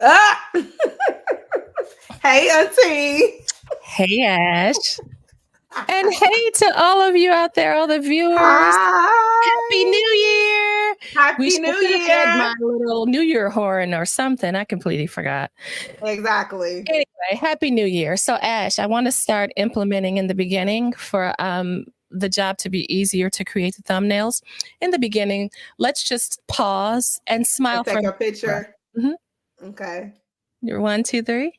Ah! Hey, Auntie. Hey, Ash. And hey to all of you out there, all the viewers. Happy Hi. New Year. Happy I New should have had Year. my little New Year horn or something. I completely forgot. Exactly. Anyway, Happy New Year. So, Ash, I want to start implementing in the beginning for the job to be easier to create the thumbnails. In the beginning, let's just pause and smile And for take the a camera. picture. Mhm. Okay. You're 1, 2, 3.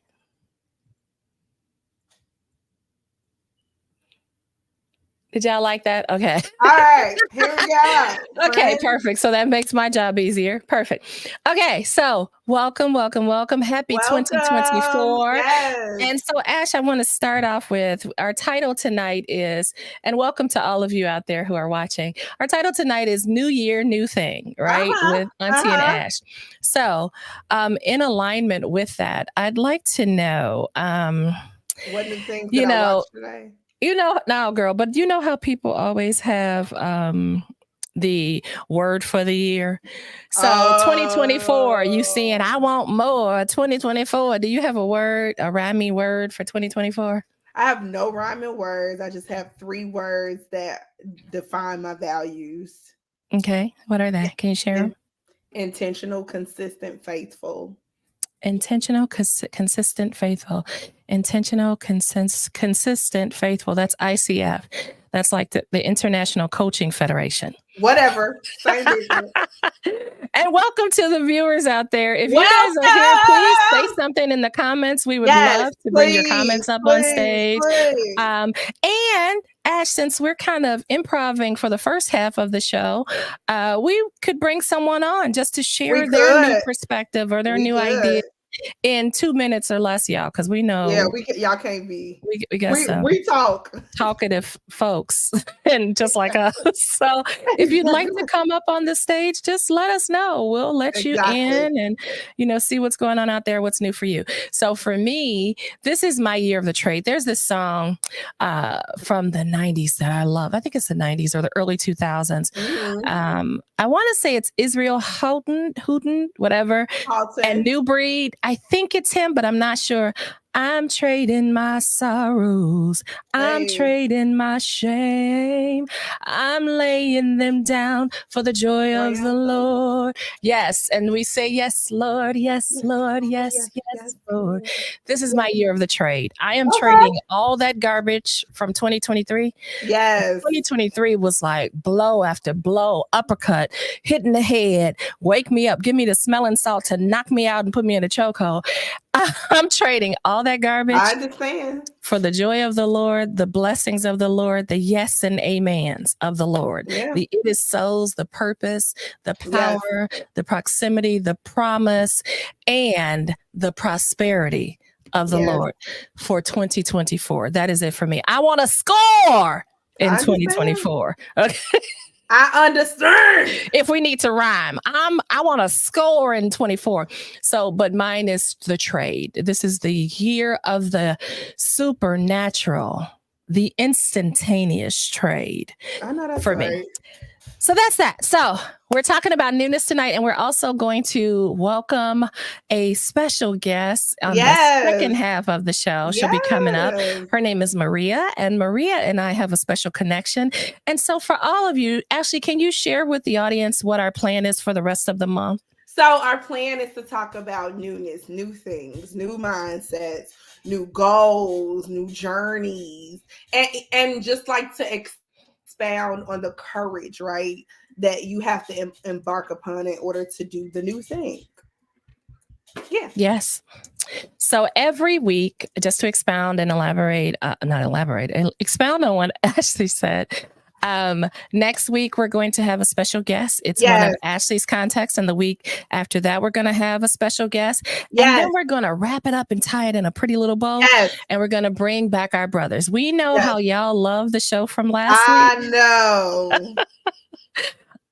Did y'all like that? Okay. All right. Here we go. Okay, Friends. perfect. So that makes my job easier. Perfect. Okay, so welcome. Happy Welcome. 2024. Yes. And so, Ash, I want to start off with our title tonight is, and welcome to all of you out there who are watching. Our title tonight is New Year, New Thing, right? Uh-huh. With Auntie and Uh-huh. Ash. So, in alignment with that, I'd like to know, What new things that you I know, watched today? now, girl, but you know how people always have the word for the year. So 2024, you seeing Oh. I want more. 2024. Do you have a word, a rhyming word for 2024? I have no rhyming words. I just have 3 words that define my values. Okay. What are they? Can you share them? In- intentional, consistent, faithful. Intentional, consistent, faithful. Intentional, consistent, faithful. That's ICF. That's like the International Coaching Federation. Whatever. Same difference. And welcome to the viewers out there. If you guys are here, please say Welcome. something in the comments. We would Yes, love to bring your please, comments up on please, stage. please. And Ash, since we're kind of improving for the first half of the show, we could bring someone on just to We share their new could. perspective or their We new idea could. in 2 minutes or less, y'all, because we Yeah, know y'all can't be. we got some We talk. talkative folks and just like us. So if you'd like to come up on the stage, just let us know. We'll let you Exactly. in and see what's going on out there, what's new for you. So for me, this is my year of the trade. There's this song from the 90s that I love. I think it's the 90s or the early 2000s. I want to say it's Israel Houghton, whatever, and Alton. New Breed. I think it's him, but I'm not sure. I'm trading my sorrows. I'm Hey. trading my shame. I'm laying them down for the joy of the Lord. Yes. And we say, yes, Lord. Yes, Lord. Yes, yes, Lord. This is my year of the trade. I am Okay. trading all that garbage from 2023. Yes. 2023 was like blow after blow, uppercut, hitting the head, wake me up, give me the smelling salt to knock me out and put me in a chokehold. I'm trading all that garbage I understand. for the joy of the Lord, the blessings of the Lord, the yes and amens of the Lord. Yeah. The it is so's, the purpose, the Yes. power, the proximity, the promise, and the prosperity of the Yes. Lord for 2024. That is it for me. I want to score in I understand. 2024. Okay. I understand. If we need to rhyme, I want to score in 24. So, but mine is the trade. This is the year of the supernatural, the instantaneous trade I know that's for me. right. So that's that. So we're talking about newness tonight, and we're also going to welcome a special guest on the second half of the show. She'll be coming up. Her name is Maria, and Maria and I have a special connection. And so for all of you, Ashley, can you share with the audience what our plan is for the rest of the month? So our plan is to talk about newness, new things, new mindsets, new goals, new journeys, and just like to expound on the courage, right, that you have to embark upon in order to do the new thing. Yeah. Yes. So every week, just to expound and expound on what Ashley said. Next week, we're going to have a special guest. It's one of Ashley's contacts. And the week after that, we're going to have a special guest. And then we're going to wrap it up and tie it in a pretty little bow. And we're going to bring back our brothers. We know how y'all love the show from last week. I know.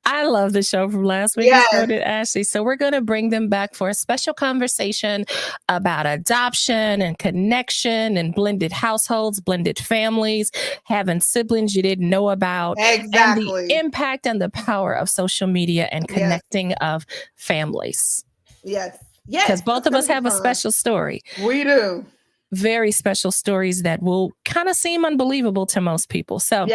I love the show from last week. So did Ashley. So we're going to bring them back for a special conversation about adoption and connection and blended households, blended families, having siblings you didn't know about, and the impact and the power of social media and connecting of families. Yes. Yes. Because both of us have a special story. We do. Very special stories that will kind of seem unbelievable to most people. So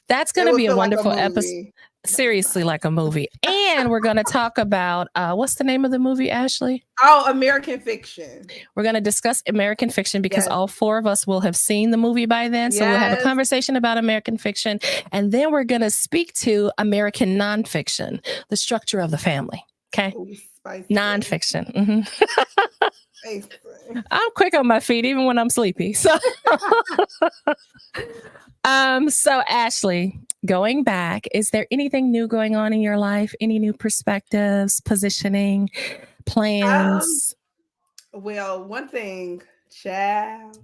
that's going to be a wonderful episode. Seriously, like a movie. And we're going to talk about, what's the name of the movie, Ashley? Oh, American Fiction. We're going to discuss American Fiction because all four of us will have seen the movie by then. So we'll have a conversation about American Fiction. And then we're going to speak to American nonfiction, the structure of the family. Okay. Ooh, nonfiction. Mm-hmm. I'm quick on my feet, even when I'm sleepy. So, so Ashley, going back, is there anything new going on in your life? Any new perspectives, positioning, plans? Well, one thing, child,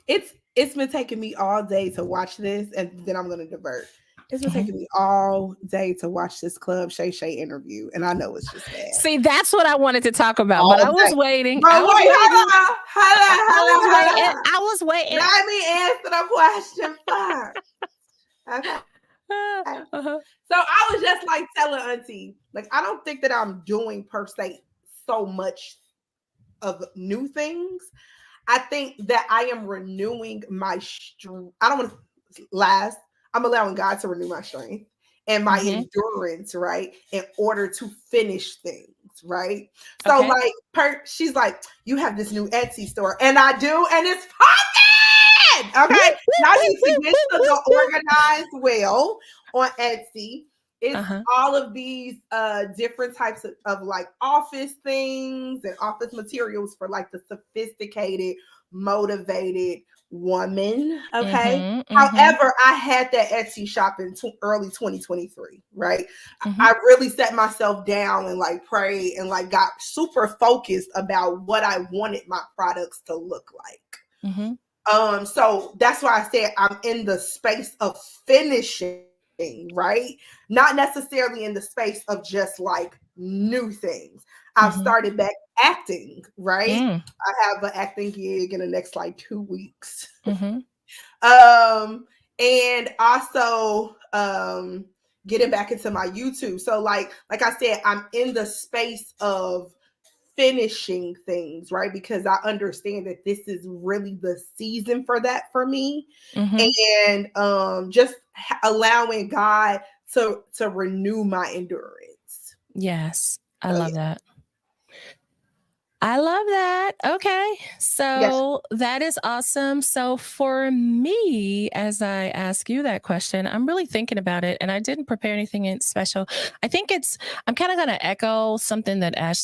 it's been taking me all day to watch this, and then I'm going to divert. It's been taking me all day to watch this Club Shay Shay interview, and I know it's just bad. See, that's what I wanted to talk about, but I was waiting. I was waiting. Let me answer the question first. Okay. So I was just like telling Auntie, like, I don't think that I'm doing per se so much of new things. I think that I am renewing my strength. I don't want to last. I'm allowing God to renew my strength and my endurance, right? In order to finish things, right? So like, she's like, you have this new Etsy store, and I do, and it's popping. Okay, now you see this to the organized well on Etsy. It's all of these different types of like office things and office materials for like the sophisticated, motivated woman. Okay. However, I had that Etsy shop in early 2023, right? I really set myself down and like prayed and like got super focused about what I wanted my products to look like. So that's why I said I'm in the space of finishing, right? Not necessarily in the space of just like new things. I've started back acting, right? I have an acting gig in the next like 2 weeks. And also getting back into my YouTube. So like I said, I'm in the space of finishing things, right? Because I understand that this is really the season for that for me. And just allowing God to renew my endurance. Yes. I love that. I love that. Okay. So that is awesome. So for me, as I ask you that question, I'm really thinking about it, and I didn't prepare anything special. I think I'm kind of going to echo something that Ash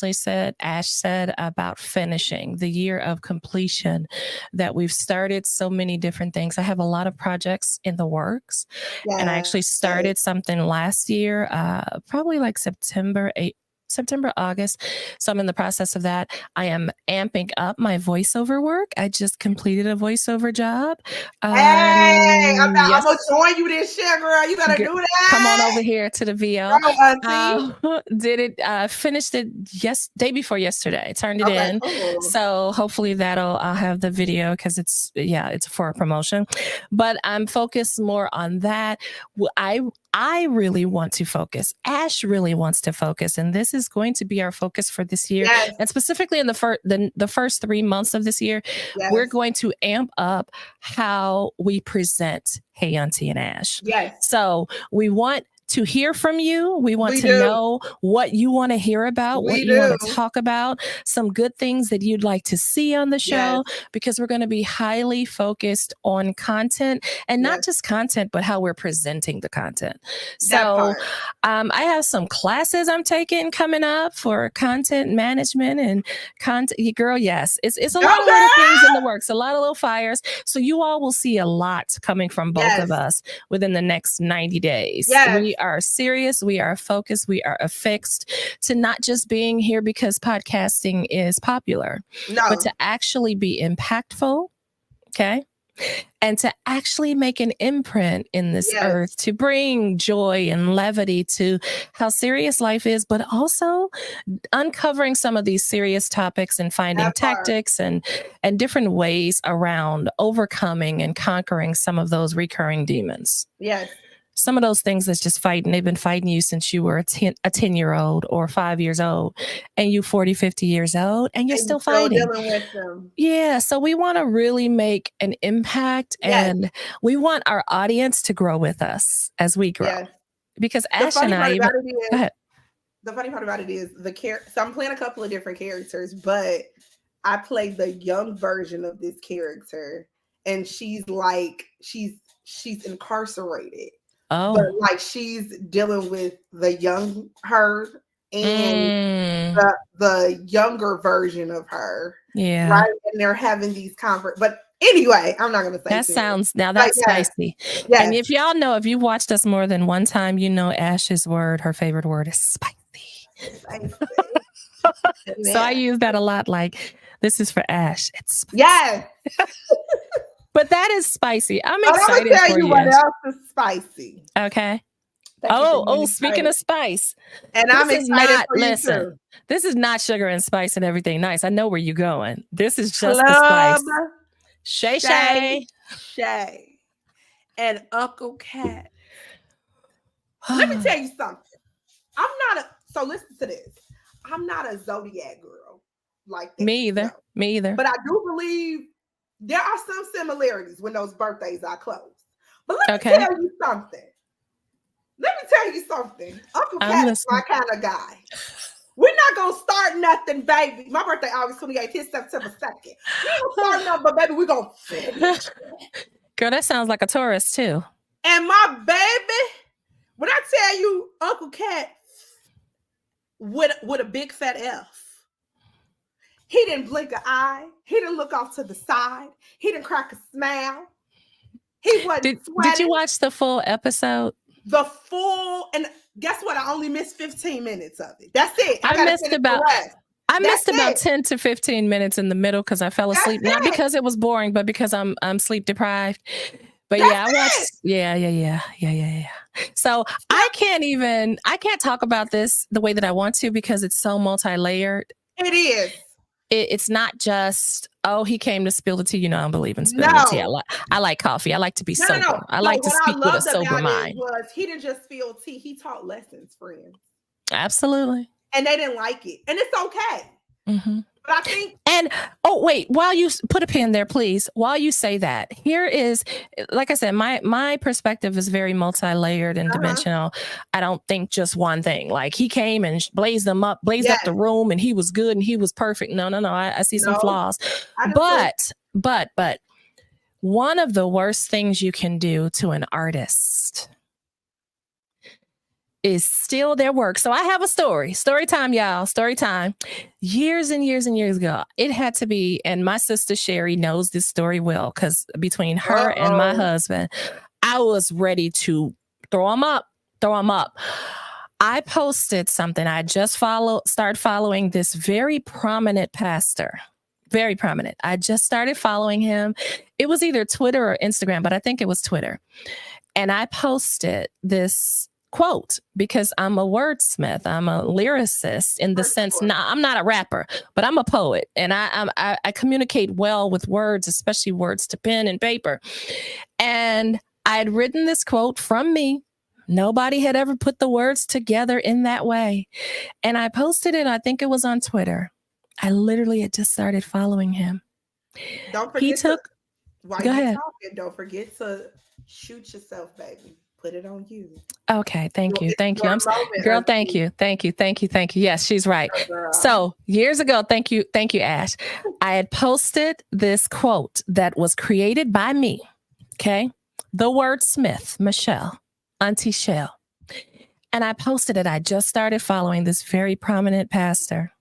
said about finishing the year of completion, that we've started so many different things. I have a lot of projects in the works, and I actually started something last year, probably like September, August. So I'm in the process of that. I am amping up my voiceover work. I just completed a voiceover job. Hey, I'm going to join you this year, girl. You better do that. Come on over here to the VL. Finished it day before yesterday. Turned it in. Cool. So hopefully I'll have the video because it's for a promotion. But I'm focused more on that. I really want to focus. Ash really wants to focus. And this is going to be our focus for this year. Yes. And specifically in the first 3 months of this year, we're going to amp up how we present Hey Aunty and Ash. Yes. So we want to hear from you. We want to know what you want to hear about, what you want to talk about, some good things that you'd like to see on the show, because we're going to be highly focused on content, and not just content, but how we're presenting the content. So I have some classes I'm taking coming up for content management and content. Girl, yes, it's a lot of little things in the works, a lot of little fires. So you all will see a lot coming from both of us within the next 90 days. We are serious. We are focused. We are affixed to not just being here because podcasting is popular, but to actually be impactful. Okay. And to actually make an imprint in this earth, to bring joy and levity to how serious life is, but also uncovering some of these serious topics and finding tactics and different ways around overcoming and conquering some of those recurring demons. Yes. some of those things that's just fighting. They've been fighting you since you were a 10-year-old or 5 years old, and you 40, 50 years old, and you're still fighting. Dealing with them. Yeah. So we want to really make an impact, and we want our audience to grow with us as we grow. Yes. Because Ash and I go ahead. The funny part about it is so I'm playing a couple of different characters, but I play the young version of this character, and she's like, she's incarcerated. Oh. But like she's dealing with the young her and the younger version of her. Yeah. Right. And they're having these but anyway, I'm not gonna say that sounds that's spicy. Yes. And if y'all know, if you watched us more than one time, you know Ash's her favorite word is spicy. So I use that a lot, like, this is for Ash. It's spicy. Yes. But that is spicy. I'm excited for you. What else is spicy? Okay. Speaking of spice. And I'm excited for you too. This is not sugar and spice and everything nice. I know where you're going. This is just the spice. Shay. And Uncle Cat. Let me tell you something. So listen to this. I'm not a Zodiac girl like that. Me either. But I do believe there are some similarities when those birthdays are close. But let me tell you something. Uncle Cat is my kind of guy. We're not going to start nothing, baby. My birthday August 28th, his September 2nd. We don't start nothing, but baby, we're going to finish. Girl, that sounds like a Taurus too. And my baby, when I tell you Uncle Cat with a big fat F, he didn't blink an eye. He didn't look off to the side. He didn't crack a smile. He wasn't sweating. Did you watch the full episode? And guess what? I only missed 15 minutes of it. That's it. I missed about 10 to 15 minutes in the middle because I fell asleep. Not because it was boring, but because I'm sleep deprived. But I watched. Yeah. So I can't talk about this the way that I want to because it's so multi-layered. It is. It's not just, he came to spill the tea. You know, I don't believe in spilling the tea. I like coffee. I like to be sober. I like to speak with a sober mind. He didn't just spill tea. He taught lessons, friends. Absolutely. And they didn't like it. And it's okay. Mm-hmm. But I think. And, wait, while you put a pin there, please, while you say that, here is, like I said, my perspective is very multi-layered and dimensional. I don't think just one thing. Like he came and blazed up the room and he was good and he was perfect. No. I see some flaws. But one of the worst things you can do to an artist is steal their work. So I have a story time, y'all. Story time. Years and years and years ago, it had to be, and my sister Sherry knows this story well, because between her and my husband, I was ready to throw them up. I posted something. I just started following this very prominent pastor. Very prominent. I just started following him. It was either Twitter or Instagram, but I think it was Twitter. And I posted this quote because I'm a wordsmith. I'm a lyricist in the sense, I'm not a rapper, but I'm a poet. And I communicate well with words, especially words to pen and paper. And I had written this quote from me. Nobody had ever put the words together in that way. And I posted it. I think it was on Twitter. I literally had just started following him. Don't forget Go ahead. Don't forget to shoot yourself, baby. Put it on you. Okay. Thank you. Girl, thank you. Yes, she's right. So years ago, thank you, Ash. I had posted this quote that was created by me. Okay. The wordsmith, Michelle, Aunty Shell. And I posted it. I just started following this very prominent pastor.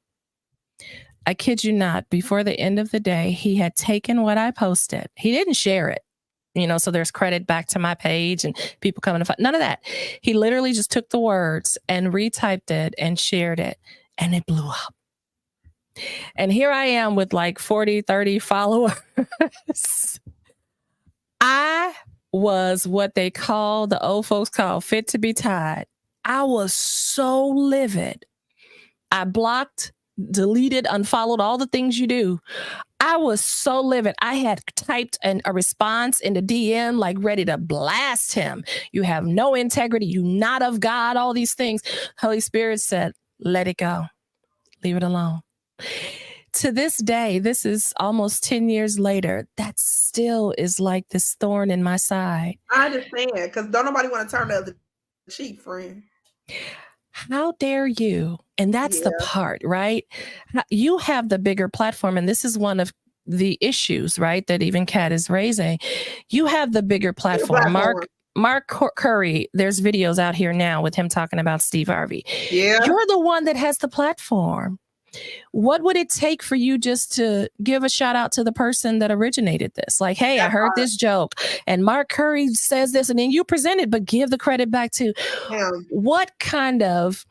I kid you not, before the end of the day, he had taken what I posted. He didn't share it. So there's credit back to my page and people coming to find. None of that. He literally just took the words and retyped it and shared it, and it blew up. And here I am with like 40, 30 followers. I was what the old folks call fit to be tied. I was so livid. I blocked, deleted, unfollowed, all the things you do. I was so livid. I had typed a response in the DM, like ready to blast him. You have no integrity. You not of God, all these things. Holy Spirit said, let it go. Leave it alone. To this day, this is almost 10 years later, that still is like this thorn in my side. I understand, because don't nobody want to turn the other cheek, friend. How dare you? And that's the part, right? You have the bigger platform, and this is one of the issues, right, that even Kat is raising. You have the bigger platform. Mark Curry, there's videos out here now with him talking about Steve Harvey. Yeah. You're the one that has the platform. What would it take for you just to give a shout out to the person that originated this? Like, hey, I heard this joke and Mark Curry says this, and then you present it, but give the credit back to him. What kind of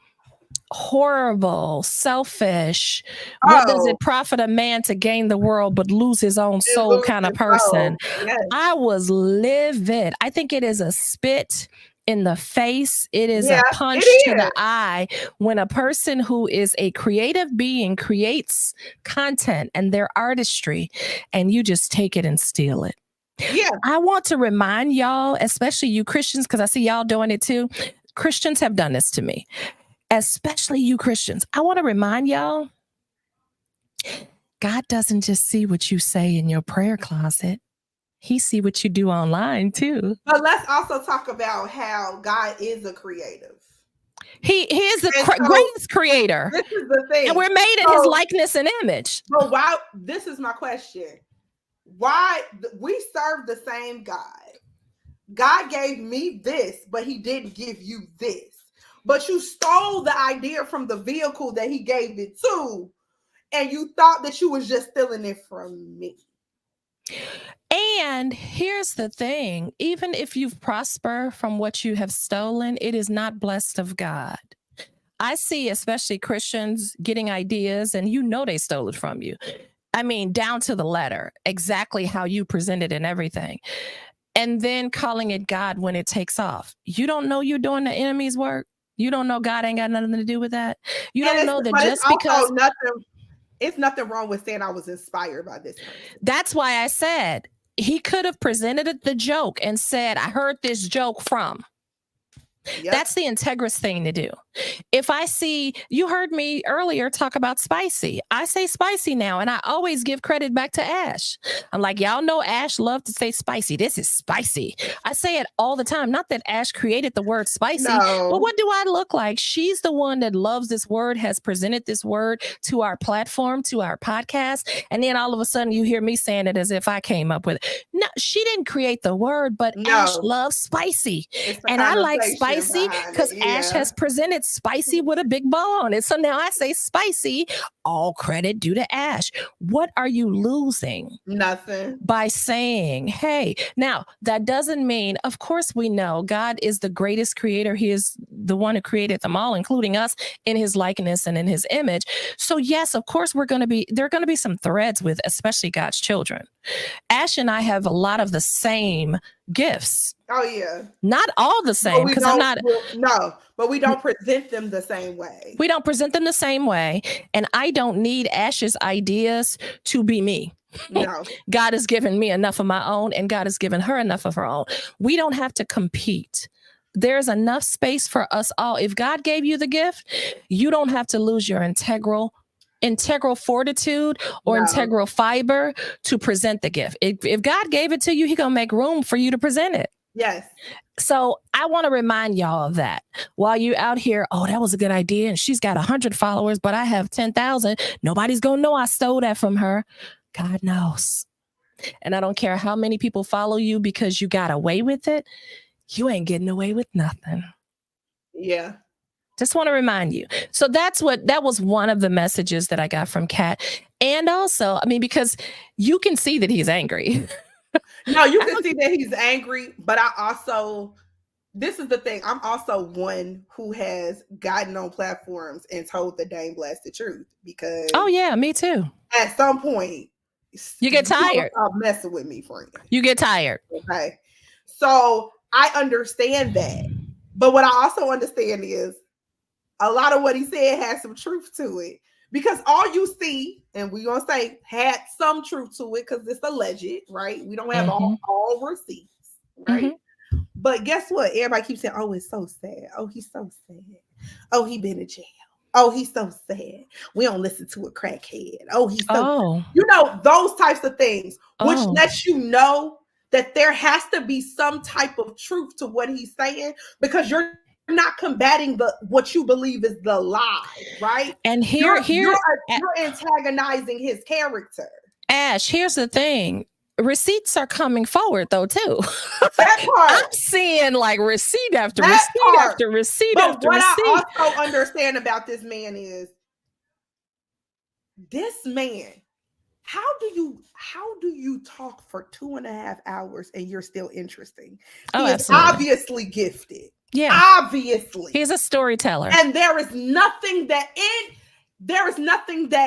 horrible, selfish, what does it profit a man to gain the world but lose his own soul kind of person? Yes. I was livid. I think it is a spit in the face. It is a punch to the eye when a person who is a creative being creates content and their artistry, and you just take it and steal it. Yeah. I want to remind y'all, especially you Christians, because I see y'all doing it too. Christians have done this to me, especially you Christians. I want to remind y'all, God doesn't just see what you say in your prayer closet. He see what you do online too. But let's also talk about how God is a creative. He is the greatest creator. This is the thing. And we're made in his likeness and image. But why? This is my question. Why we serve the same God? God gave me this, but he didn't give you this. But you stole the idea from the vehicle that he gave it to, and you thought that you was just stealing it from me. And here's the thing, even if you've prospered from what you have stolen, it is not blessed of God. I see especially Christians getting ideas and they stole it from you. I mean, down to the letter, exactly how you present it and everything. And then calling it God when it takes off. You don't know you're doing the enemy's work. You don't know God ain't got nothing to do with that. You don't know that just because... It's nothing wrong with saying I was inspired by this person. That's why I said he could have presented the joke and said, I heard this joke from. Yep. That's the integrous thing to do. If I see, you heard me earlier talk about spicy. I say spicy now, and I always give credit back to Ash. I'm like, y'all know Ash loved to say spicy. This is spicy. I say it all the time. Not that Ash created the word spicy, but what do I look like? She's the one that loves this word, has presented this word to our platform, to our podcast. And then all of a sudden you hear me saying it as if I came up with it. No, she didn't create the word, but Ash loves spicy. And I like spicy because Ash has presented spicy with a big bow on it. So now I say spicy, all credit due to Ash. What are you losing? Nothing. By saying, hey, now that doesn't mean, of course we know God is the greatest creator. He is the one who created them all, including us, in his likeness and in his image. So yes, of course there are going to be some threads with especially God's children. Ash and I have a lot of the same gifts. Oh yeah. Not all the same, because I'm not. No, but we don't present them the same way. We don't present them the same way. And I don't need Ash's ideas to be me. No. God has given me enough of my own, and God has given her enough of her own. We don't have to compete. There's enough space for us all. If God gave you the gift, you don't have to lose your integral fortitude or integral fiber to present the gift. If God gave it to you, he gonna make room for you to present it. Yes. So I want to remind y'all of that while you're out here. Oh, that was a good idea. And she's got 100 followers, but I have 10,000. Nobody's going to know I stole that from her. God knows. And I don't care how many people follow you because you got away with it. You ain't getting away with nothing. Yeah. Just want to remind you. So that was one of the messages that I got from Kat. And also, I mean, because you can see that he's angry. No, you can see that he's angry, but this is the thing. I'm also one who has gotten on platforms and told the dang blasted truth because. Oh yeah, me too. At some point, you get tired. Stop messing with me, friend. You get tired. Okay. So I understand that. But what I also understand is a lot of what he said has some truth to it. Because all you see, and we're going to say had some truth to it because it's alleged, right? We don't have all receipts, right? But guess what? Everybody keeps saying, oh, it's so sad. Oh, he's so sad. Oh, he been in jail. Oh, he's so sad. We don't listen to a crackhead. Oh, he's so sad. Those types of things, which lets you know that there has to be some type of truth to what he's saying, because you're not combating what you believe is the lie, right? And you're antagonizing his character. Ash, here's the thing. Receipts are coming forward though too. That part. I'm seeing like receipt after receipt after receipt after receipt. What I also understand about this man is this man. How do you talk for 2.5 hours and you're still interesting? He is obviously gifted. Yeah, obviously he's a storyteller, and there is nothing that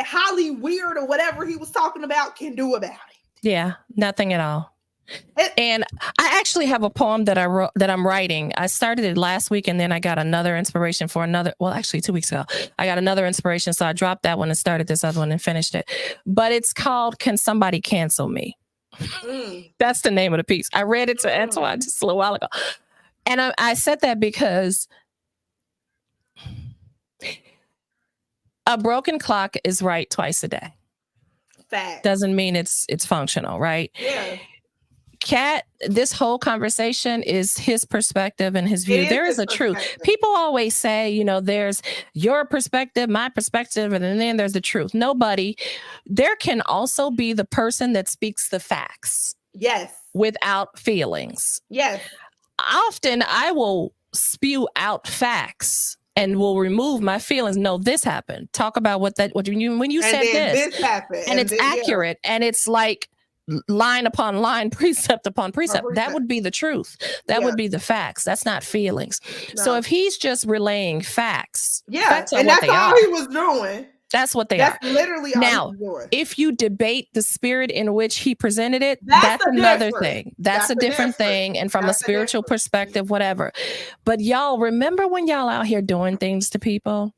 Holly Weird or whatever he was talking about can do about it. Yeah, nothing at all. And I actually have a poem that I wrote, that I'm writing. I started it last week, and then I got another inspiration for actually 2 weeks ago. I got another inspiration, so I dropped that one and started this other one and finished it. But it's called "Can Somebody Cancel Me?" That's the name of the piece. I read it to Antoine just a little while ago. And I said that because a broken clock is right twice a day. Fact. Doesn't mean it's functional, right? Yeah. Cat, this whole conversation is his perspective and his view. There is a truth. People always say, there's your perspective, my perspective, and then there's the truth. There can also be the person that speaks the facts. Yes. Without feelings. Yes. Often I will spew out facts and will remove my feelings. No, this happened. Talk about when you said this happened, and it's accurate, and it's like line upon line, precept upon precept. That would be the truth. That would be the facts. That's not feelings. No. So if he's just relaying facts, facts and that's all he was doing. That's what they are. That's literally all now, if you debate the spirit in which he presented it, that's another thing. That's a different thing. And from a spiritual perspective, whatever. But y'all, remember when y'all out here doing things to people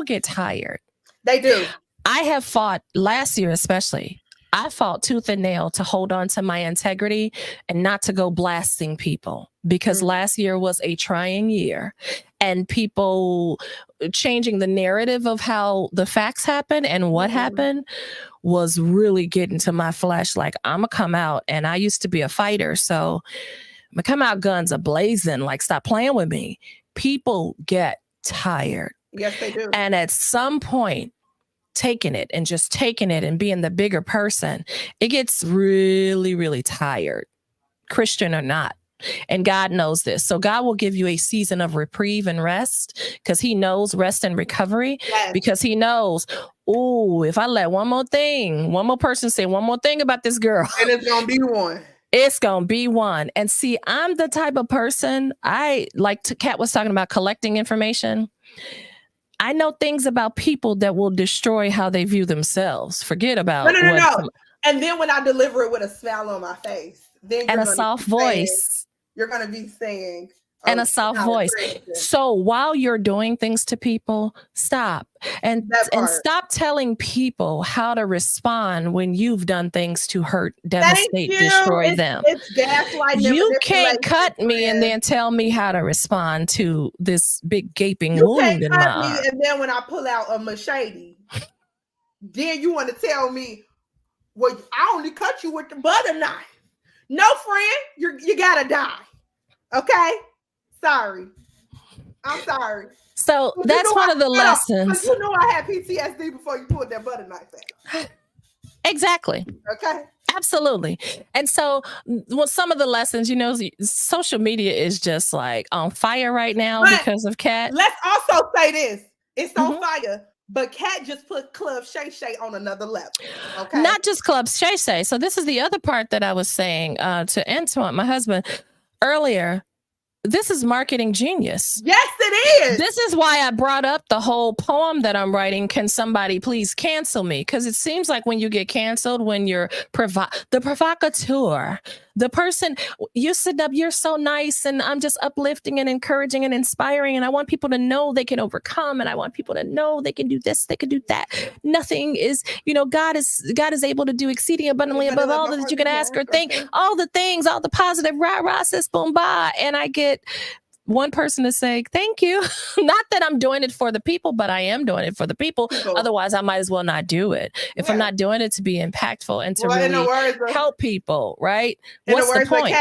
get tired. They do. I have fought last year, especially. I fought tooth and nail to hold on to my integrity and not to go blasting people, because last year was a trying year, and people changing the narrative of how the facts happened and what happened was really getting to my flesh. Like, I'm gonna come out, and I used to be a fighter, so I'm gonna come out guns a blazing, like, stop playing with me. People get tired. Yes, they do. And at some point, taking it and being the bigger person, it gets really, really tired, Christian or not. And God knows this. So God will give you a season of reprieve and rest, because he knows rest and recovery, because he knows, if I let one more person say one more thing about this girl, and it's going to be one. It's going to be one. And see, I'm the type of person, Kat was talking about collecting information. I know things about people that will destroy how they view themselves. Forget about no. And then when I deliver it with a smile on my face, then and a soft voice, you're going to be saying, and a soft voice. So while you're doing things to people, stop and stop telling people how to respond when you've done things to hurt, devastate, destroy them. It's gaslighting. You can't cut me and then tell me how to respond to this big gaping wound in my arm. And then when I pull out a machete, then you want to tell me, well, I only cut you with the butter knife. No, friend, you gotta die. Okay. Sorry. I'm sorry. So that's one of the lessons. You know I had PTSD before you pulled that butter knife out. Exactly. Okay. Absolutely. And so some of the lessons, social media is just like on fire right now because of Kat. Let's also say this. It's on fire. But Kat just put Club Shay Shay on another level. Okay. Not just Club Shay Shay. So this is the other part that I was saying to Antoine, my husband, earlier. this is marketing genius. Yes, it is. This is why I brought up the whole poem that I'm writing. Can somebody please cancel me? Because it seems like when you get canceled, when you're the provocateur, the person, you're sitting up, you're so nice, and I'm just uplifting and encouraging and inspiring, and I want people to know they can overcome, and I want people to know they can do this, they can do that. Nothing is, God is able to do exceeding abundantly above all that you can ask or think. All the things, all the positive rah sis boom bah, and I get one person to say thank you. Not that I'm doing it for the people, but I am doing it for the people. Otherwise, I might as well not do it. If I'm not doing it to be impactful and to really help people, right? What's the point?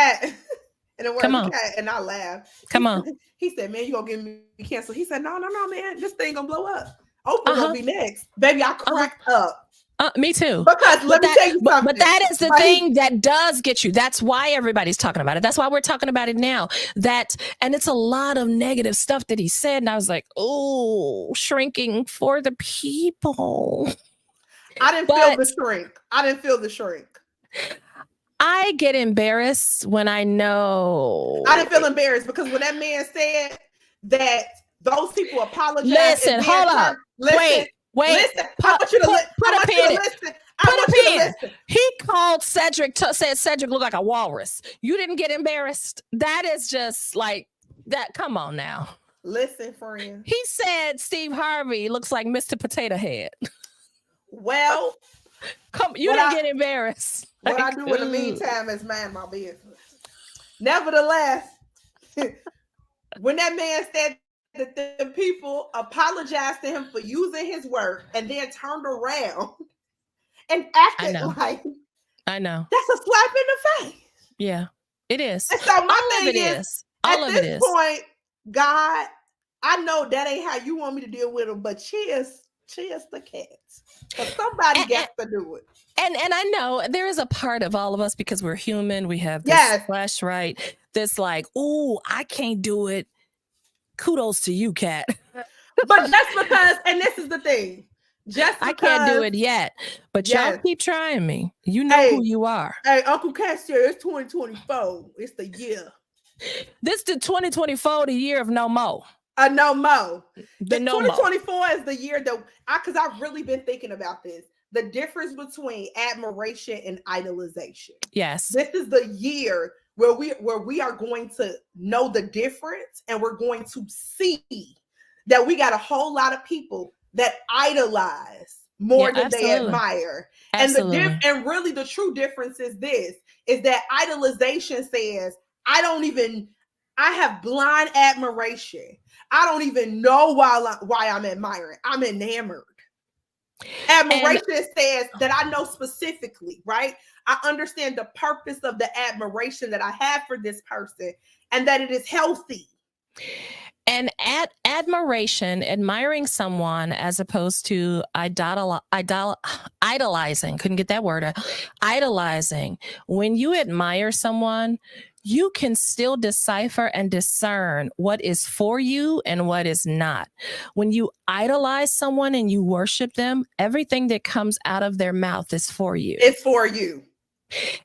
In the words of Cat, and I laughed. Come on. He said, "Man, you gonna get me canceled?" He said, "No, man. This thing gonna blow up. Oprah gonna be next, baby." I cracked up. Me too. Because let me tell you something. But that is the thing that does get you. That's why everybody's talking about it. That's why we're talking about it now. And it's a lot of negative stuff that he said. And I was like, oh, shrinking for the people. I didn't feel the shrink. I get embarrassed when I know. I didn't feel embarrassed because when that man said that those people apologized. Listen, hold up. Wait. Listen, I want you to put a pin in it. He called Cedric, said Cedric looked like a walrus. You didn't get embarrassed. That is just like that. Come on now. Listen, friend. He said Steve Harvey looks like Mr. Potato Head. Well, you didn't get embarrassed. What I do in the meantime is mind my business. Nevertheless, when that man said that the people apologized to him for using his work and then turned around and acted like I know that's a slap in the face. Yeah, it is. And so my thing is, at this point, God, I know that ain't how you want me to deal with them, but cheers the cats. But somebody gets to do it. And I know there is a part of all of us because we're human. We have this flesh, right? This like, oh, I can't do it. Kudos to you, Kat. But just because, and this is the thing, I can't do it yet, but y'all keep trying me. You know who you are. Hey, Uncle Cassier, it's 2024. It's the year. This the 2024, the year of no more. No more. The 2024 is the year that because I've really been thinking about this. The difference between admiration and idolization. Yes. This is the year where we are going to know the difference, and we're going to see that we got a whole lot of people that idolize more than they admire. Absolutely. And really the true difference is this, is that idolization says, I have blind admiration. I don't even know why I'm admiring. I'm enamored. Admiration says that I know specifically, right? I understand the purpose of the admiration that I have for this person and that it is healthy. And admiration, admiring someone as opposed to idolizing, couldn't get that word, idolizing. When you admire someone, you can still decipher and discern what is for you and what is not. When you idolize someone and you worship them, everything that comes out of their mouth is for you. It's for you.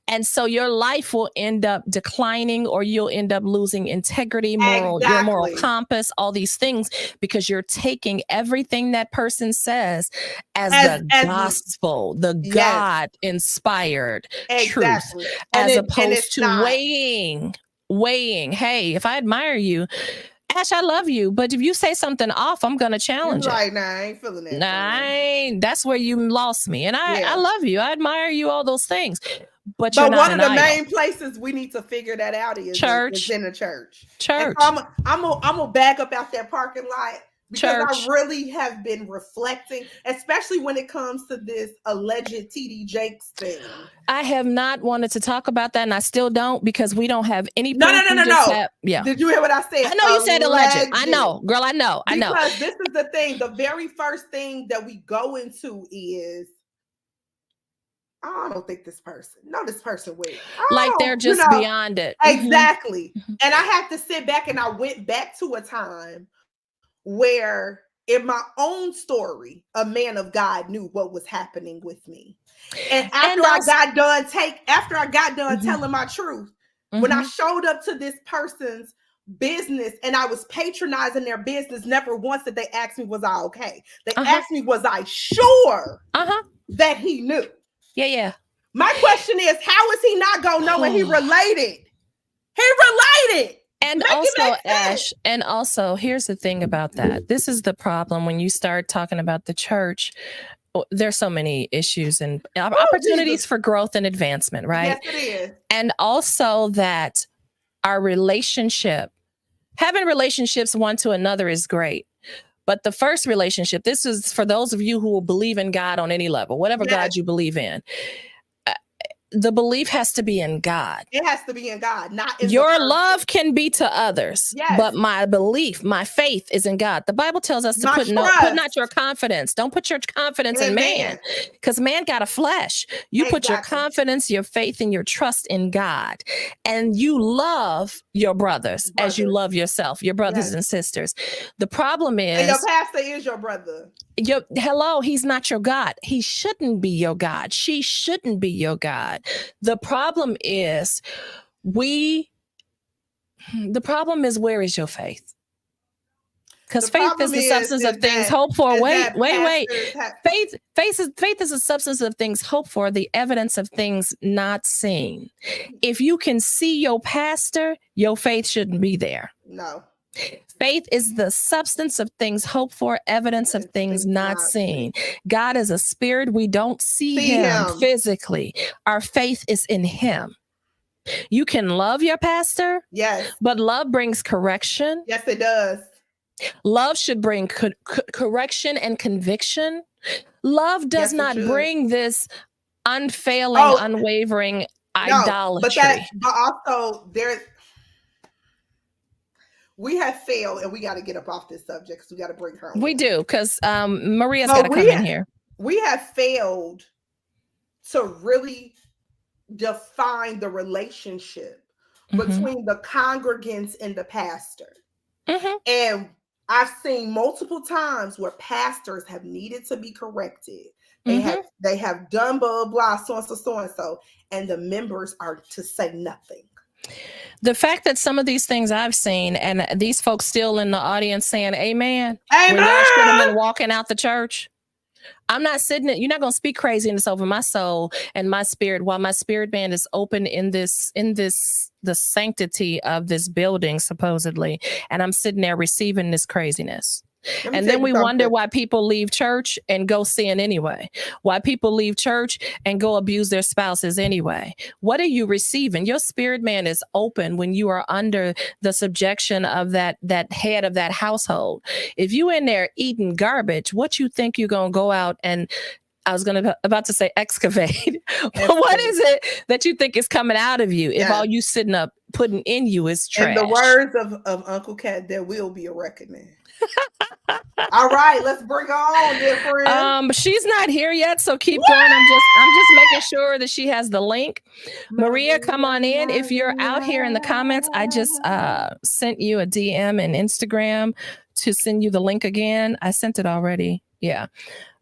And so your life will end up declining, or you'll end up losing integrity, your moral compass, all these things, because you're taking everything that person says as the gospel, the God-inspired truth, as opposed to weighing. Hey, if I admire you, Ash, I love you, but if you say something off, I'm going to challenge it. Right, nah, I ain't feeling that. That's where you lost me. And I love you. I admire you, all those things. But one of the main places we need to figure that out is in the church. I'm gonna back up out that parking lot because I really have been reflecting, especially when it comes to this alleged TD Jakes thing. I have not wanted to talk about that, and I still don't, because we don't have any. No. Did you hear what I said? I know you said alleged. I know, girl. I know. Because this is the thing. The very first thing that we go into is, I don't think this person will. Like they're just beyond it. Exactly. Mm-hmm. And I have to sit back, and I went back to a time where in my own story, a man of God knew what was happening with me. And after I got done telling my truth, when I showed up to this person's business and I was patronizing their business, never once did they ask me, was I okay? They asked me, was I sure that he knew? Yeah. My question is, how is he not gonna know when he related? He related. And also, Ash, and also, here's the thing about that. This is the problem when you start talking about the church. There's so many issues and opportunities for growth and advancement, right? Yes, it is. And also that our relationship, having relationships one to another is great. But the first relationship, this is for those of you who will believe in God on any level, whatever God you believe in. The belief has to be in God. It has to be in God, not in your love can be to others, but my belief, my faith is in God. The Bible tells us to put not your confidence. Don't put your confidence in man, because man got a flesh. You put your confidence, your faith, and your trust in God, and you love your brothers as you love yourself, your brothers and sisters. The problem is, and your pastor is your brother. He's not your God. He shouldn't be your God. She shouldn't be your God. The problem is, where is your faith? Because faith is the substance of things hoped for. Wait. Faith is a substance of things hoped for, the evidence of things not seen. If you can see your pastor, your faith shouldn't be there. No. Faith is the substance of things hoped for, evidence of things not seen. God is a spirit. We don't see him physically. Our faith is in him. You can love your pastor. Yes. But love brings correction. Yes, it does. Love should bring correction and conviction. Love does not bring this unfailing, unwavering idolatry. But also we have failed, and we got to get up off this subject because we got to bring her on. We do, because Maria's got to come in here. We have failed to really define the relationship between the congregants and the pastor. And I've seen multiple times where pastors have needed to be corrected. They have done blah, blah, so and so, and the members are to say nothing. The fact that some of these things I've seen, and these folks still in the audience saying amen, when y'all should have been walking out the church. I'm not sitting you're not going to speak craziness over my soul and my spirit while my spirit man is open in the sanctity of this building, supposedly. And I'm sitting there receiving this craziness. And then we wonder why people leave church and go sin anyway. Why people leave church and go abuse their spouses anyway. What are you receiving? Your spirit man is open when you are under the subjection of that head of that household. If you in there eating garbage, what you think you're going to go out and I was about to say excavate. But what is it that you think is coming out of you if all you sitting up putting in you is trash? In the words of Uncle Cat, there will be a reckoning. All right, let's bring her on, dear friend. She's not here yet, so keep going. I'm just making sure that she has the link. Maria, come on in. If you're out here in the comments, I just sent you a DM and Instagram to send you the link again. I sent it already. Yeah.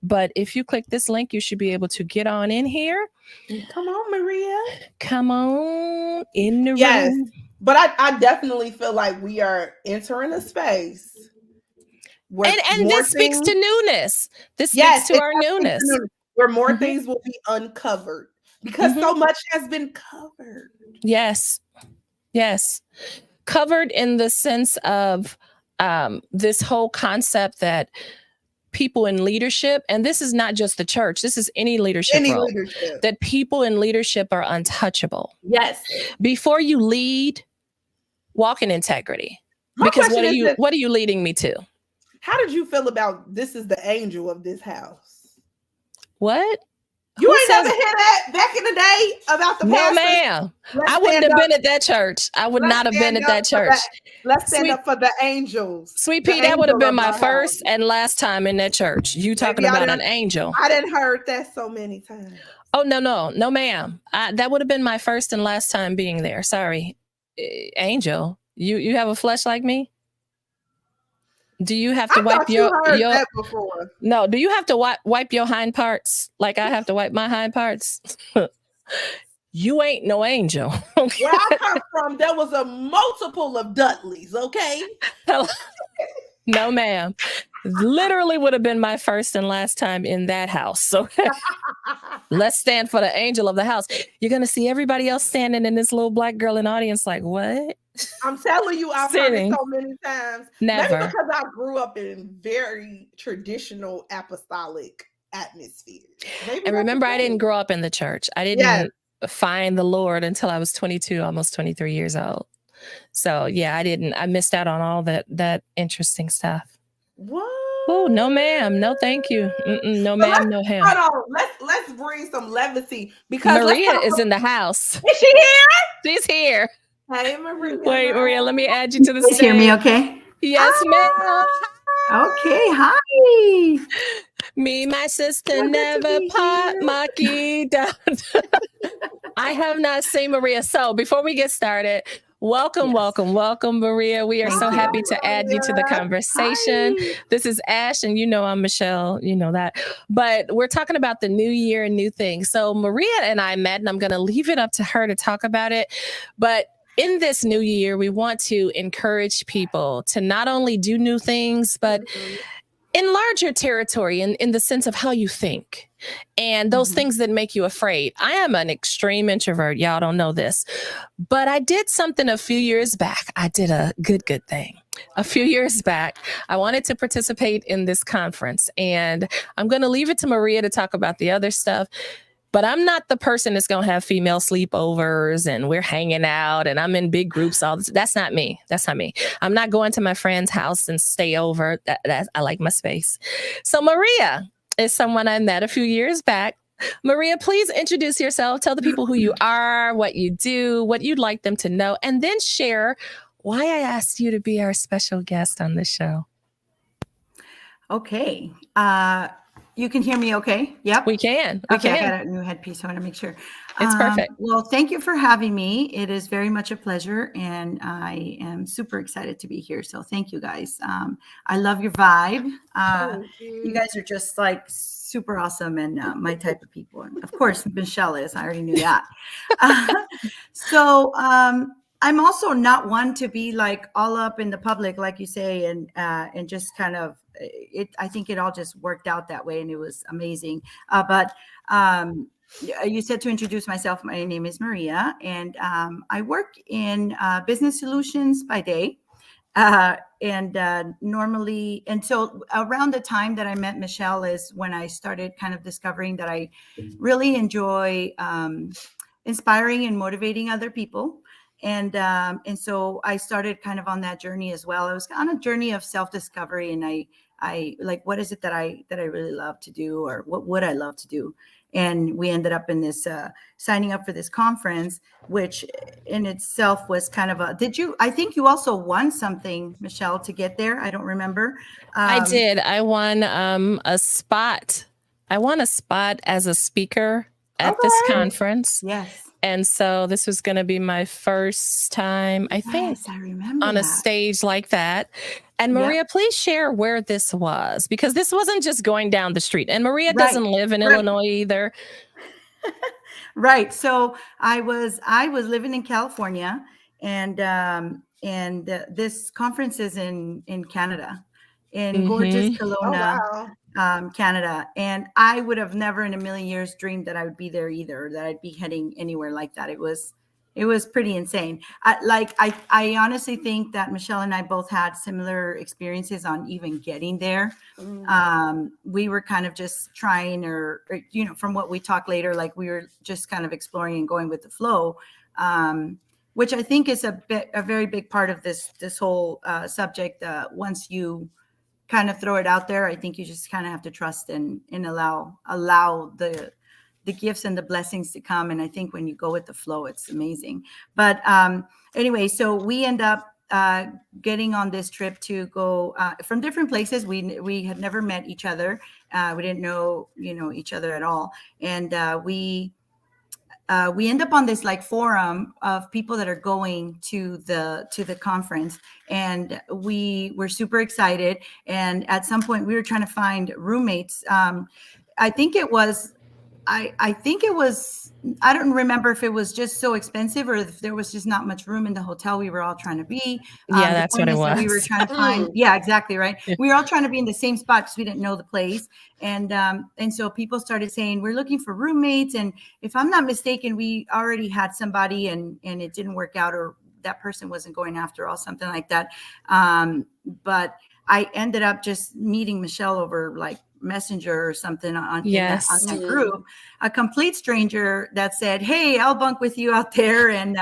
But if you click this link, you should be able to get on in here. Come on, Maria. Come on in the room. But I definitely feel like we are entering a space. And this speaks to newness. This speaks to our newness. Where more things will be uncovered because so much has been covered. Yes. Covered in the sense of this whole concept that people in leadership, and this is not just the church, this is any leadership role, that people in leadership are untouchable. Yes. Before you lead, walk in integrity. Because what are you leading me to? How did you feel about this is the angel of this house? What? You ain't never heard that back in the day about the pastor? No, ma'am. I wouldn't have been at that church. I would not have been at that church. Let's stand up for the angels. Sweet Pea, that would have been my first and last time in that church. You talking about an angel. I didn't heard that so many times. Oh, no, ma'am. That would have been my first and last time being there. Sorry. Angel, you have a flesh like me? Do you have to wipe your that before. No, do you have to wipe your hind parts like I have to wipe my hind parts? you ain't no angel. Where I come from, there was a multiple of Dudleys, okay? No, ma'am. Literally would have been my first and last time in that house. So let's stand for the angel of the house. You're going to see everybody else standing in this little black girl in the audience like, what? I'm telling you, I've heard it so many times. Never. Maybe because I grew up in very traditional apostolic atmosphere. And remember, I didn't grow up in the church. I didn't find the Lord until I was 22, almost 23 years old. So yeah, I missed out on all that interesting stuff. What? Oh, no, ma'am. No, thank you. No, ma'am. No, ham. Hold on. Let's bring some levity because Maria is in the house. Is she here? She's here. Hey, Maria. Wait, Maria, let me add you to the stage. Hear me okay? Yes, ma'am. Okay, hi. Me, my sister, never part, Maki. I have not seen Maria. So before we get started, welcome, Maria. We are so happy to add you to the conversation. Hi. This is Ash, and you know I'm Michelle. You know that. But we're talking about the new year and new things. So Maria and I met, and I'm going to leave it up to her to talk about it. But in this new year, we want to encourage people to not only do new things, but enlarge your territory in the sense of how you think and those things that make you afraid. I am an extreme introvert. Y'all don't know this, but I did something a few years back. I did a good thing. A few years back, I wanted to participate in this conference, and I'm going to leave it to Maria to talk about the other stuff. But I'm not the person that's going to have female sleepovers and we're hanging out and I'm in big groups. All this. That's not me. I'm not going to my friend's house and stay over. I like my space. So Maria is someone I met a few years back. Maria, please introduce yourself. Tell the people who you are, what you do, what you'd like them to know, and then share why I asked you to be our special guest on the show. Okay. You can hear me okay? Yep. We can. I got a new headpiece. I want to make sure. It's perfect. Well, thank you for having me. It is very much a pleasure, and I am super excited to be here. So thank you, guys. I love your vibe. You guys are just like super awesome and my type of people. And of course, Michelle is. I already knew that. So I'm also not one to be like all up in the public, like you say, and just kind of I think it all just worked out that way, and it was amazing. But you said to introduce myself. My name is Maria, and I work in business solutions by day. Normally, and so around the time that I met Michelle is when I started kind of discovering that I really enjoy inspiring and motivating other people. And so I started kind of on that journey as well. I was on a journey of self-discovery, and I like, what is it that I really love to do, or what would I love to do? And we ended up in this signing up for this conference, which in itself was kind of I think you also won something, Michelle, to get there. I don't remember. I did. I won a spot. I won a spot as a speaker at this conference. Yes. And so this was going to be my first time, I think, I remember on a stage like that. And Maria, please share where this was, because this wasn't just going down the street. And Maria doesn't live in Illinois either. Right. So I was living in California, and this conference is in Canada, in gorgeous Kelowna. Canada. And I would have never in a million years dreamed that I would be there either, that I'd be heading anywhere like that. It was pretty insane. I honestly think that Michelle and I both had similar experiences on even getting there. We were kind of just trying, or from what we talk later, like we were just kind of exploring and going with the flow, which I think is a very big part of this whole subject. Once you kind of throw it out there, I think you just kind of have to trust and allow the gifts and the blessings to come. And I think when you go with the flow, it's amazing. But anyway, so we end up getting on this trip to go from different places. We had never met each other. We didn't know each other at all. And we end up on this like forum of people that are going to the conference, and we were super excited. And at some point we were trying to find roommates. I think it was I think it was, I don't remember if it was just so expensive or if there was just not much room in the hotel we were all trying to be. Yeah, that's what it was. We were trying to find, yeah, exactly, right. We were all trying to be in the same spot because we didn't know the place. And so people started saying, we're looking for roommates. And if I'm not mistaken, we already had somebody and it didn't work out, or that person wasn't going after all, something like that. But I ended up just meeting Michelle over like Messenger or something on that group, a complete stranger that said, hey, I'll bunk with you out there. And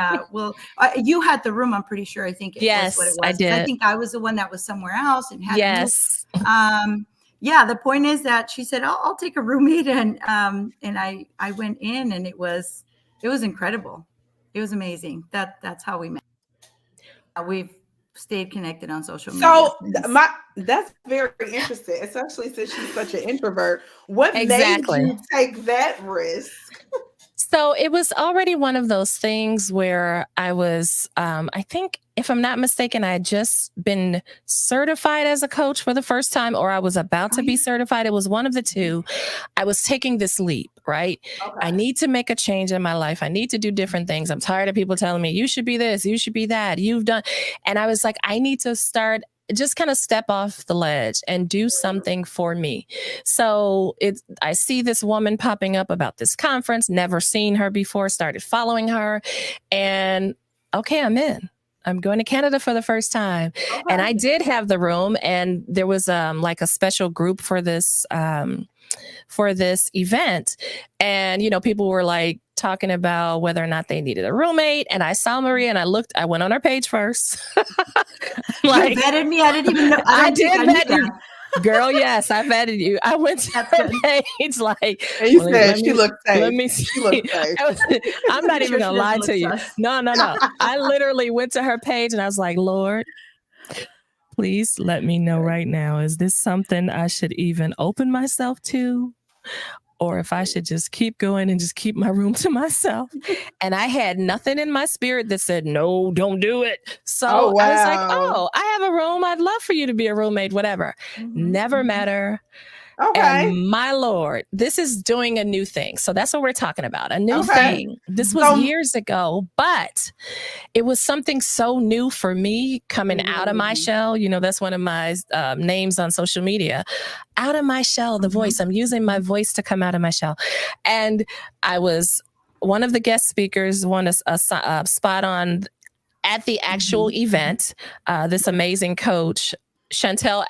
you had the room, I'm pretty sure. I think it was what it was. I did. I think I was the one that was somewhere else and had yes. Yeah, the point is that she said, I'll take a roommate. And I went in, and it was incredible. It was amazing. That's how we met. We've stayed connected on social media. So that's very interesting, especially since she's such an introvert. What made you take that risk? So it was already one of those things where I was, I think, if I'm not mistaken, I had just been certified as a coach for the first time, or I was about to be certified. It was one of the two. I was taking this leap, right? Okay. I need to make a change in my life. I need to do different things. I'm tired of people telling me, you should be this, you should be that, you've done. And I was like, I need to start, just kind of step off the ledge and do something for me. So I see this woman popping up about this conference, never seen her before, started following her, and okay, I'm in. I'm going to Canada for the first time. Okay. And I did have the room, and there was like a special group for this event. And, you know, people were like talking about whether or not they needed a roommate. And I saw Maria, and I went on her page first. Like, you vetted me. I didn't even know. I did vet you. Girl, yes, I vetted you. I went to her page like, and you said she looked safe. Let me see. She looked safe. I'm not even gonna lie to you. No. I literally went to her page and I was like, Lord, please let me know right now. Is this something I should even open myself to? Or if I should just keep going and just keep my room to myself. And I had nothing in my spirit that said, no, don't do it. So I was like, I have a room. I'd love for you to be a roommate, whatever. Mm-hmm. Never matter. Okay. And my Lord, this is doing a new thing. So that's what we're talking about. A new thing. This was years ago, but it was something so new for me coming out of my shell. You know, that's one of my names on social media. Out of my shell, the voice. I'm using my voice to come out of my shell. And I was one of the guest speakers, won a spot on at the actual event. This amazing coach, Chantel.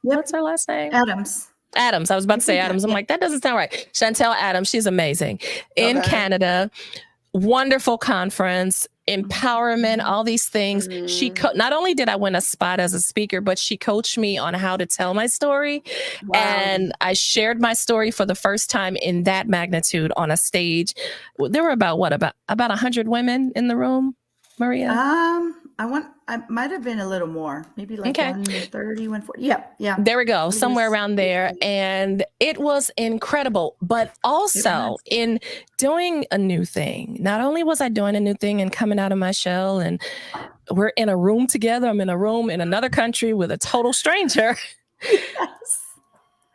What's her last name? Adams. I was about to say Adams. I'm like, that doesn't sound right. Chantel Adams. She's amazing. In Canada. Wonderful conference, empowerment, all these things. She not only did I win a spot as a speaker, but she coached me on how to tell my story. Wow. And I shared my story for the first time in that magnitude on a stage. There were about 100 women in the room, Maria? I might have been a little more, maybe like 130, 140. Yeah. There we go. Somewhere around there. And it was incredible, but also in doing a new thing. Not only was I doing a new thing and coming out of my shell, and we're in a room together. I'm in a room in another country with a total stranger. Yes.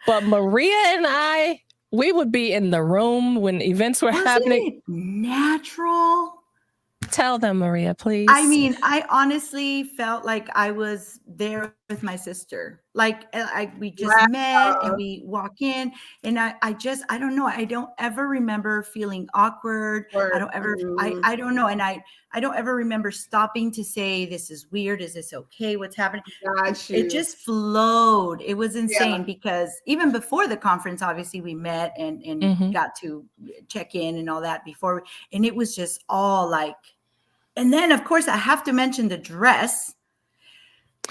But Maria and we would be in the room when events were happening. Natural. Tell them, Maria, please. I mean, I honestly felt like I was there with my sister. Like we just met and we walk in, and I don't know. I don't ever remember feeling awkward. I don't ever, I don't know. And I don't ever remember stopping to say, this is weird. Is this okay? What's happening? It just flowed. It was insane because even before the conference, obviously we met and got to check in and all that before. And it was just all like, and then of course I have to mention the dress.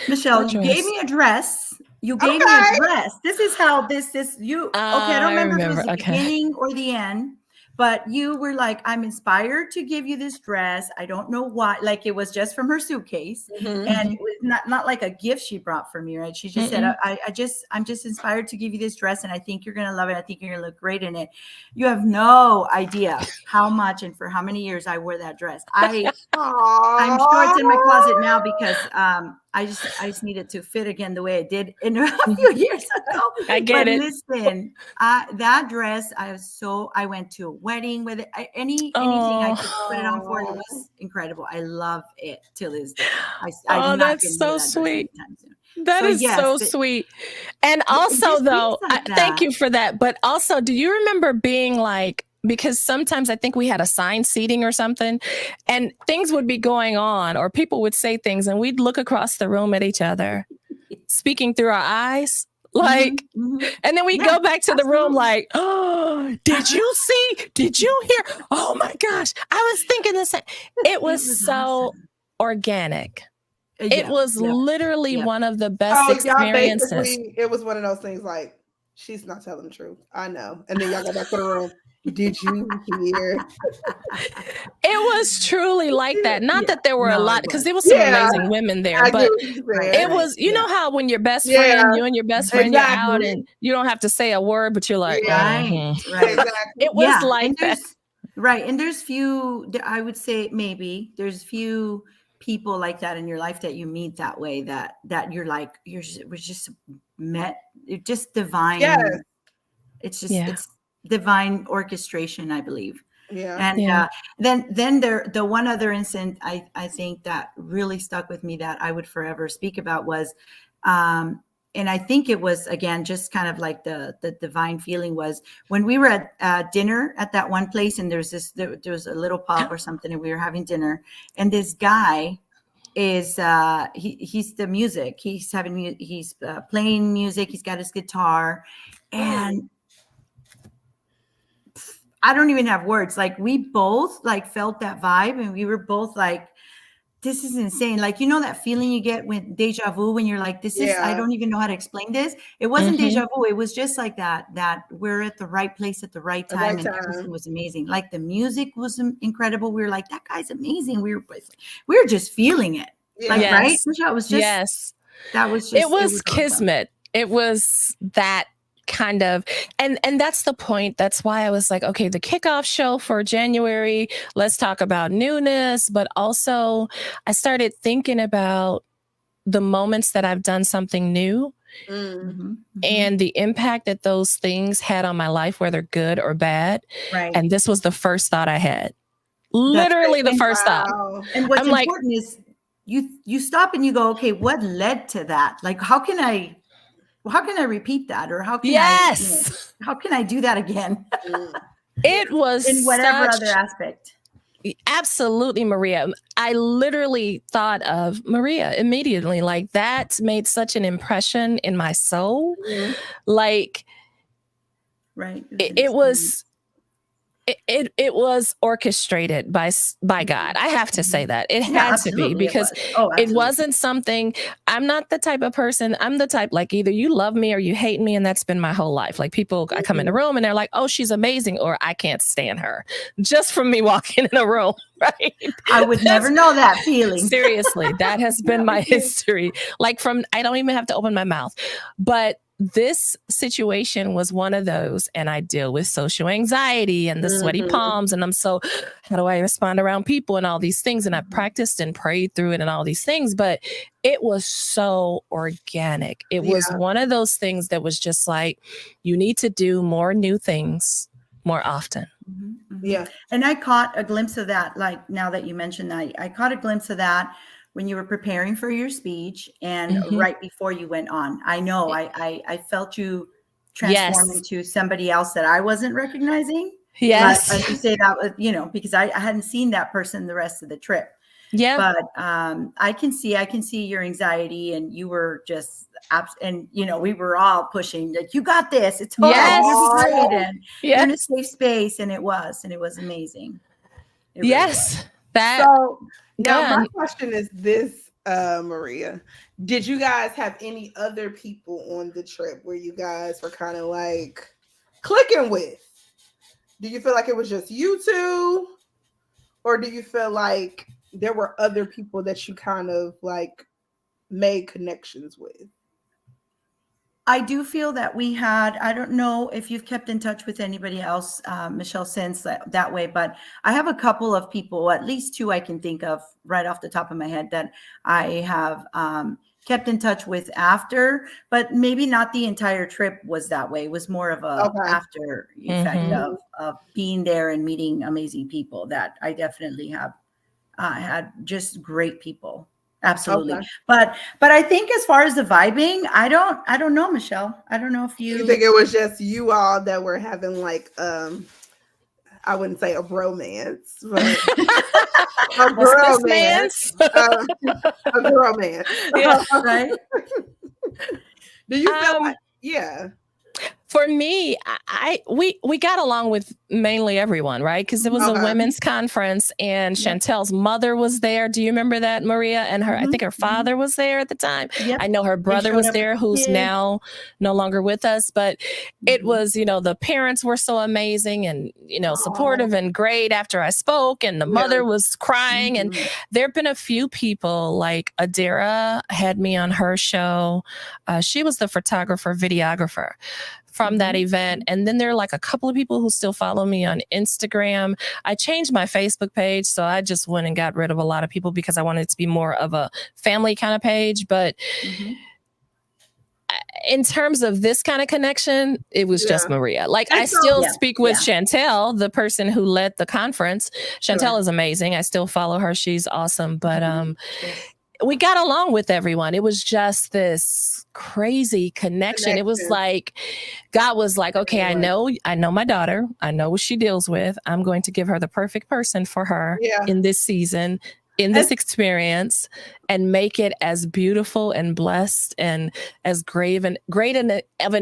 Michelle, you gave me a dress. This is how I don't remember if it was the beginning or the end, but you were like, I'm inspired to give you this dress. I don't know why. Like, it was just from her suitcase, and it was not like a gift she brought for me, right? She just said, I'm just inspired to give you this dress, and I think you're gonna love it. I think you're gonna look great in it. You have no idea how much and for how many years I wore that dress. I'm sure it's in my closet now because I just needed to fit again the way it did in a few years ago. I get it. Listen, that dress, I went to a wedding with it. Anything I could put it on for, it was incredible. I love it till this day. I'm not that's so sweet. Soon. That is so sweet. And also though, thank you for that. But also, do you remember being like, because sometimes I think we had assigned seating or something and things would be going on or people would say things and we'd look across the room at each other, speaking through our eyes. Like, and then we go back to the room like, oh, did you see? Did you hear? Oh my gosh. I was thinking the same. It was so awesome. Organic. It was literally one of the best experiences. Basically, it was one of those things like, she's not telling the truth. I know. And then y'all go back to the room. Did you hear? It was truly like that. Not that there were a lot, because there was some amazing women there, but it was, you know how when your best friend, you and your best friend, you're out and you don't have to say a word, but you're like, right. Exactly. It was like that. Right. And there's few, I would say maybe there's few people like that in your life that you meet that way, that you're like, we're just met, it's just divine. Yes. It's just, it's divine orchestration, I believe. Yeah. And then the one other incident I think that really stuck with me that I would forever speak about was, and I think it was, again, just kind of like the divine feeling was when we were at dinner at that one place, and there was a little pub or something, and we were having dinner, and this guy is he's the music. He's playing music. He's got his guitar, and I don't even have words. Like, we both like felt that vibe, and we were both like, this is insane. Like, you know, that feeling you get with deja vu when you're like, this is, I don't even know how to explain this. It wasn't deja vu. It was just like that we're at the right place at the right time. And everything was amazing. Like, the music was incredible. We were like, that guy's amazing. We were just feeling it. Like, right? It was just, that was just, it was kismet. Awesome. It was that kind of, and that's the point. That's why I was like, okay, the kickoff show for January, let's talk about newness. But also I started thinking about the moments that I've done something new and the impact that those things had on my life, whether good or bad. Right. And this was the first thought I had. Literally the first thought. And what's important is you stop and you go, okay, what led to that? Like, how can I repeat that? Or how can how can I do that again? It was in whatever other aspect. Absolutely, Maria. I literally thought of Maria immediately. Like, that made such an impression in my soul. Like, right. It was orchestrated by God. I have to say that it had to be, because it wasn't something. I'm not the type of person. I'm the type, like, either you love me or you hate me. And that's been my whole life. Like, people, I come in the room and they're like, oh, she's amazing, or I can't stand her, just from me walking in a room. Right. I would never know that feeling. Seriously. That has been my history. Like, I don't even have to open my mouth, but this situation was one of those, and I deal with social anxiety and the sweaty palms, and how do I respond around people and all these things, and I practiced and prayed through it and all these things, but it was so organic. It was one of those things that was just like, you need to do more new things more often. Yeah. And I caught a glimpse of that. Like, now that you mentioned that, I caught a glimpse of that when you were preparing for your speech and right before you went on. I know I felt you transform into somebody else that I wasn't recognizing. Yes. But as you say, that was, because I hadn't seen that person the rest of the trip. Yeah. But I can see your anxiety, and you were just, and we were all pushing, like, you got this. It's all right. And you're in a safe space. And it was amazing. It really was. So now my question is this, Maria, did you guys have any other people on the trip where you guys were kind of like clicking with? Do you feel like it was just you two, or do you feel like there were other people that you kind of like made connections with? I do feel that we had, I don't know if you've kept in touch with anybody else, Michelle, since that way, but I have a couple of people, at least two I can think of right off the top of my head that I have kept in touch with after, but maybe not the entire trip was that way. It was more of a after effect of being there and meeting amazing people that I definitely have had just great people. Absolutely. Okay. But I think as far as the vibing, I don't know, Michelle. I don't know if you think it was just you all that were having like I wouldn't say a bromance, but a bromance. A bromance. Yeah, right. Do you feel like for me, we got along with mainly everyone, right? Because it was a women's conference, and Chantel's mother was there. Do you remember that, Maria? And her, I think her father was there at the time. Yep. I know her brother was there, who's now no longer with us. But it was, the parents were so amazing and, supportive and great after I spoke, and the mother was crying. And there have been a few people, like Adira had me on her show. She was the photographer, videographer from that event. And then there are like a couple of people who still follow me on Instagram. I changed my Facebook page, so I just went and got rid of a lot of people because I wanted it to be more of a family kind of page. But in terms of this kind of connection, it was just Maria. Like I still speak with Chantel, the person who led the conference. Chantel is amazing. I still follow her. She's awesome. But we got along with everyone. It was just this crazy connection. It was like God was like, okay, I know my daughter. I know what she deals with. I'm going to give her the perfect person for her in this season, in this experience, and make it as beautiful and blessed and as great of an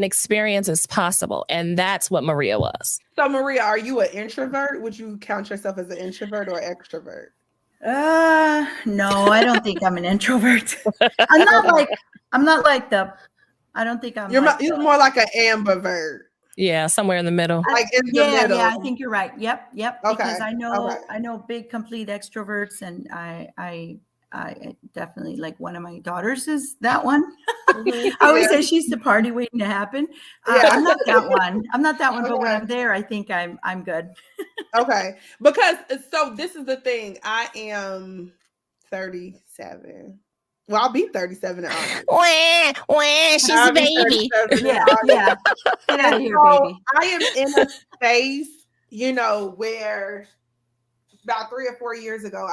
experience as possible. And that's what Maria was. So Maria, are you an introvert? Would you count yourself as an introvert or extrovert? No, I don't think I'm an introvert. I don't think I'm. You're more like an ambivert. Yeah, somewhere in the middle. Like in the middle. Yeah, I think you're right. Yep. Okay. Because I know big, complete extroverts, and I definitely, like, one of my daughters is that one. I always say she's the party waiting to happen. I'm not that one. But when I'm there, I think I'm good. Okay. Because so this is the thing. I am 37. Well, I'll be 37 in August. She's a baby. Yeah. Get out of here, baby. I am in a space, where about 3 or 4 years ago,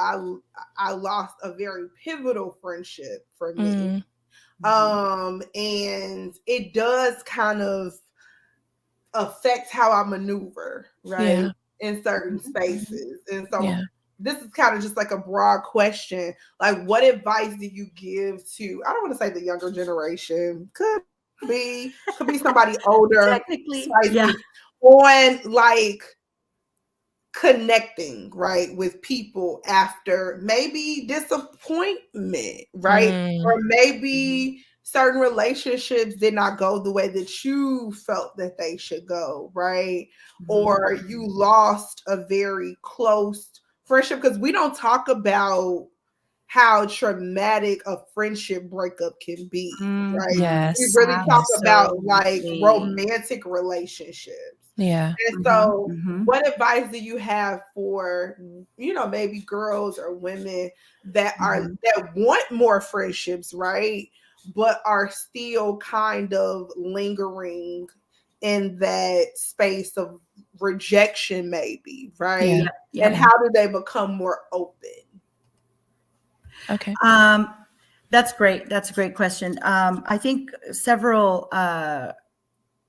I lost a very pivotal friendship for me. And it does kind of affect how I maneuver, right? In certain spaces. And so this is kind of just like a broad question. Like, what advice do you give to, I don't want to say the younger generation, could be somebody older, technically, on like connecting, right, with people after maybe disappointment, right? Or maybe certain relationships did not go the way that you felt that they should go, right? Or you lost a very close friendship, because we don't talk about how traumatic a friendship breakup can be, right? Yes, we really talk about like romantic relationships. Yeah. And so what advice do you have for, maybe girls or women that that want more friendships, right? But are still kind of lingering in that space of rejection, maybe, right? And how do they become more open? Okay. That's great. That's a great question. I think several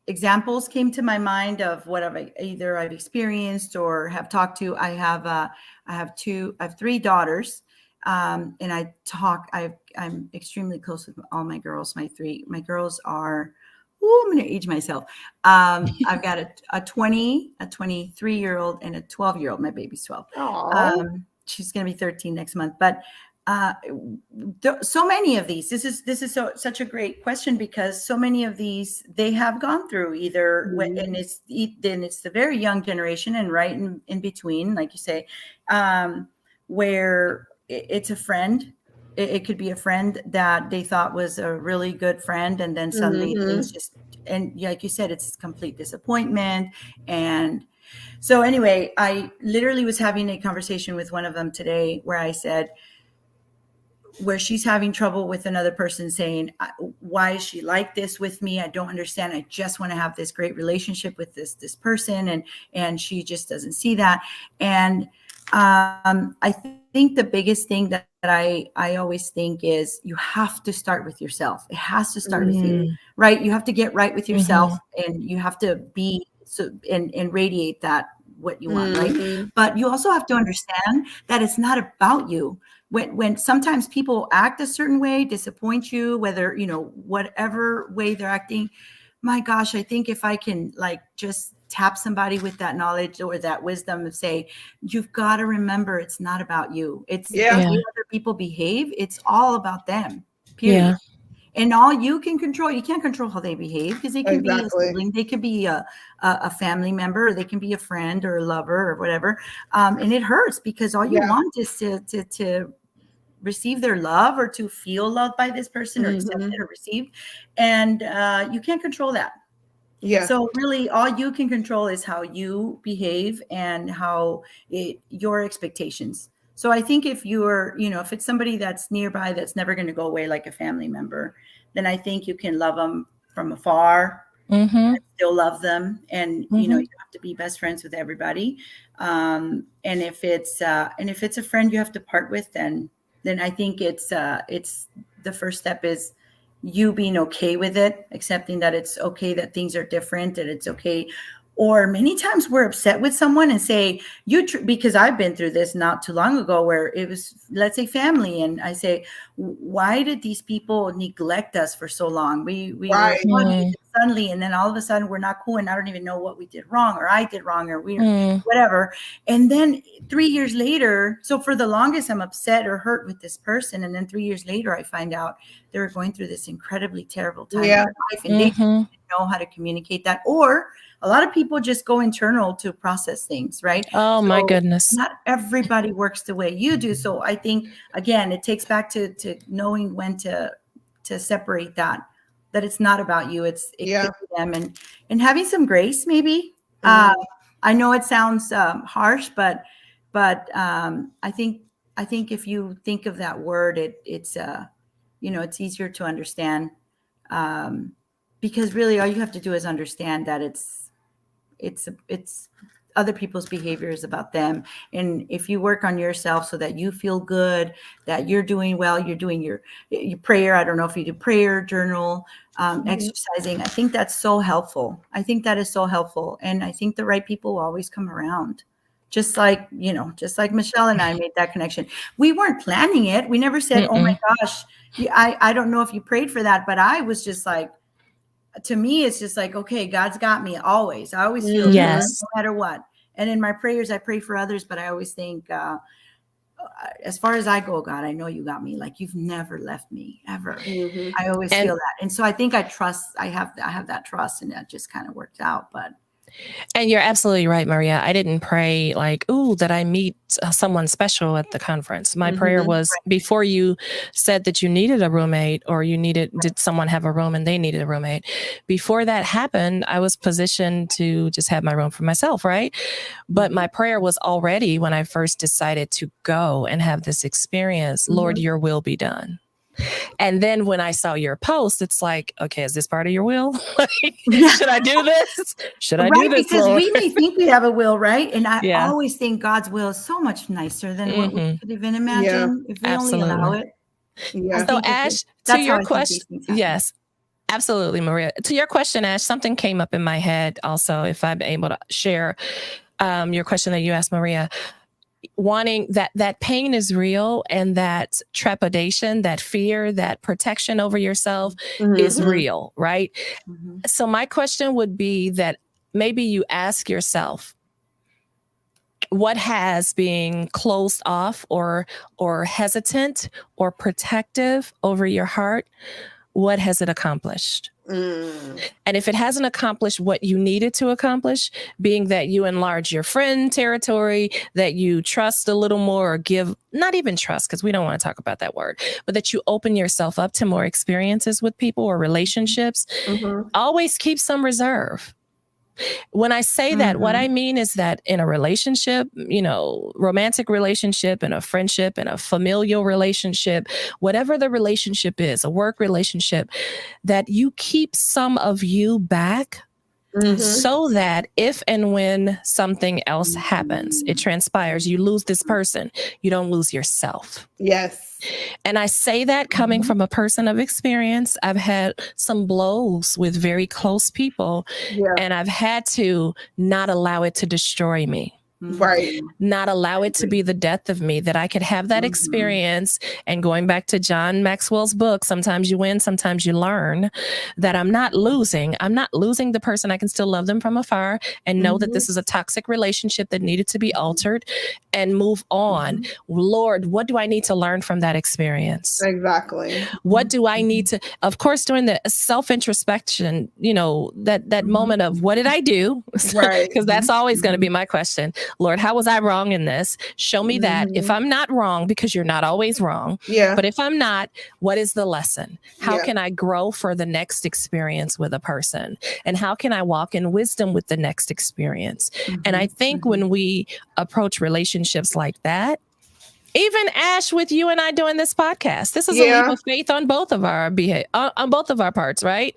examples came to my mind of what I've experienced or have talked to. I have 3 daughters. And I'm extremely close with all my girls. My girls are, I'm going to age myself. I've got a 23-year-old and a 12-year-old. My baby's 12. She's going to be 13 next month. But so many of these, this is such a great question, because so many of these, they have gone through either, and it's the very young generation and right in between, like you say, where it's a friend it could be a friend that they thought was a really good friend, and then suddenly things just, and like you said, it's complete disappointment. And so anyway, I literally was having a conversation with one of them today where I said, where she's having trouble with another person, saying, why is she like this with me? I don't understand. I just want to have this great relationship with this person. And she just doesn't see that. And I think the biggest thing that I always think is you have to start with yourself. It has to start with you, right? You have to get right with yourself, and you have to be and radiate that what you want, right? But you also have to understand that it's not about you. When sometimes people act a certain way, disappoint you, whether, whatever way they're acting, my gosh, I think if I can like just tap somebody with that knowledge or that wisdom and say, you've got to remember, it's not about you. It's the way other people behave. It's all about them, period. Yeah. And all you can control, you can't control how they behave, because they can be a sibling, they can be a family member, or they can be a friend or a lover or whatever. And it hurts because all you want is to receive their love, or to feel loved by this person, or accepted or received. And you can't control that. Yeah. So really all you can control is how you behave and how your expectations. So I think if you're, if it's somebody that's nearby, that's never going to go away, like a family member, then I think you can love them from afar, and still love them. And, you have to be best friends with everybody. And if it's a friend you have to part with, then I think it's the first step is you being okay with it, accepting that it's okay, that things are different, and it's okay. Or many times we're upset with someone and say, because I've been through this not too long ago, where it was, let's say, family. And I say, why did these people neglect us for so long? We were suddenly, and then all of a sudden we're not cool. And I don't even know what we did wrong, or I did wrong, or whatever. And then 3 years later, so for the longest I'm upset or hurt with this person. And then 3 years later, I find out they were going through this incredibly terrible time in their life, and they didn't know how to communicate that. Or a lot of people just go internal to process things, right? Oh, so my goodness. Not everybody works the way you do. So I think, again, it takes back to knowing when to separate that it's not about you. It could be them, and having some grace, maybe. I know it sounds harsh, but I think if you think of that word, it's it's easier to understand, because really all you have to do is understand that it's other people's behavior is about them. And if you work on yourself so that you feel good, that you're doing well, you're doing your prayer. I don't know if you do prayer, journal, exercising. I think that's so helpful. I think that is so helpful. And I think the right people will always come around. Just like Michelle and I made that connection. We weren't planning it. We never said, oh my gosh, I don't know if you prayed for that, but I was just like, to me, it's just like, okay, God's got me always. I always feel good, no matter what. And in my prayers, I pray for others, but I always think, as far as I go, God, I know you got me. Like, you've never left me ever. I always feel that. And so I think I have that trust, and that just kind of worked out. And you're absolutely right, Maria. I didn't pray like, ooh, that I meet someone special at the conference. My prayer was, before you said that you needed a roommate, or did someone have a room and they needed a roommate? Before that happened, I was positioned to just have my room for myself, right? But my prayer was already, when I first decided to go and have this experience, Lord, your will be done. And then when I saw your post, it's like, okay, is this part of your will? Should I do this? Should I do this? Because we may think we have a will, right? And I always think God's will is so much nicer than what we could even imagine if we only allow it. So Ash, to your question, yes, absolutely, Maria. To your question, Ash, something came up in my head also, if I'm able to share your question that you asked, Maria. Wanting that pain is real, and that trepidation, that fear, that protection over yourself is real, right? So my question would be that maybe you ask yourself, what has being closed off or hesitant or protective over your heart? what has it accomplished? And if it hasn't accomplished what you needed to accomplish, being that you enlarge your friend territory, that you trust a little more, or give, not even trust, because we don't want to talk about that word, but that you open yourself up to more experiences with people or relationships, always keep some reserve. When I say that, what I mean is that in a relationship, you know, romantic relationship, in a friendship, in a familial relationship, whatever the relationship is, a work relationship, that you keep some of you back so that if and when something else happens, it transpires, you lose this person, you don't lose yourself. Yes. And I say that coming from a person of experience. I've had some blows with very close people, and I've had to not allow it to destroy me. Right. Not allow it to be the death of me, that I could have that experience. And going back to John Maxwell's book, sometimes you win, sometimes you learn, that I'm not losing. I'm not losing the person. I can still love them from afar and know that this is a toxic relationship that needed to be altered and move on. Lord, what do I need to learn from that experience? Exactly. What do I need to, of course, during the self-introspection, you know, that moment of what did I do? Right. Because that's always going to be my question. Lord, how was I wrong in this? Show me that. If I'm not wrong, because you're not always wrong. But if I'm not, what is the lesson? How can I grow for the next experience with a person? And how can I walk in wisdom with the next experience? And I think when we approach relationships like that, even Ash, with you and I doing this podcast, this is a leap of faith on both of our on both of our parts, right?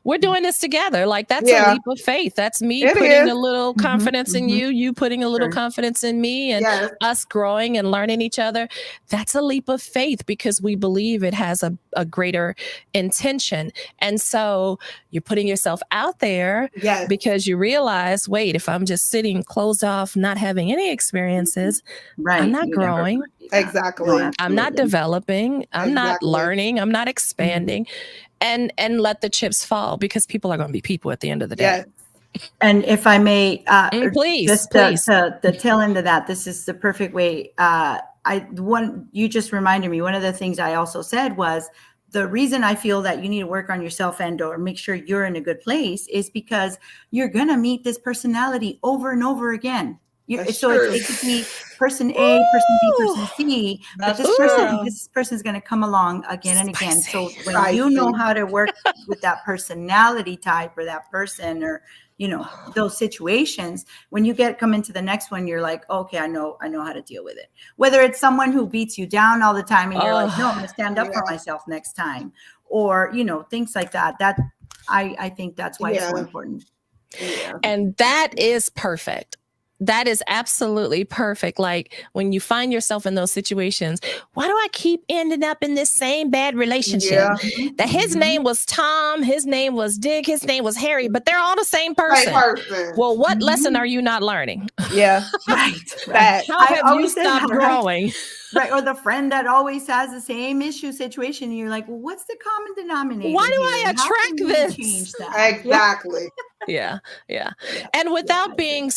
We're doing this together. Like, that's a leap of faith. That's me putting a little confidence in you, you putting a little confidence in me, and us growing and learning each other. That's a leap of faith because we believe it has a greater intention. And so you're putting yourself out there because you realize, wait, if I'm just sitting closed off, not having any experiences, I'm not growing. Exactly. I'm not developing. I'm not learning. I'm not expanding. And let the chips fall, because people are going to be people at the end of the day. And if I may, please, just the tail end of that, this is the perfect way. You just reminded me, one of the things I also said was, the reason I feel that you need to work on yourself and or make sure you're in a good place is because you're going to meet this personality over and over again. So it could be person A, person B, person C, but this person is going to come along again and again. So when you know how to work with that personality type or that person, or you know, those situations, when you come into the next one, you're like, okay, I know how to deal with it. Whether it's someone who beats you down all the time and you're like, no, I'm going to stand up for myself next time, or you know, things like that. That I think that's why it's so important. And that is perfect. That is absolutely perfect. Like, when you find yourself in those situations, why do I keep ending up in this same bad relationship? That his name was Tom, his name was Dick, his name was Harry, but they're all the same person. Well, what lesson are you not learning? Right. How have you stopped growing? Right. Or the friend that always has the same issue situation. And you're like, well, what's the common denominator? Why do I attract this? Change that? Exactly. Yeah. And without being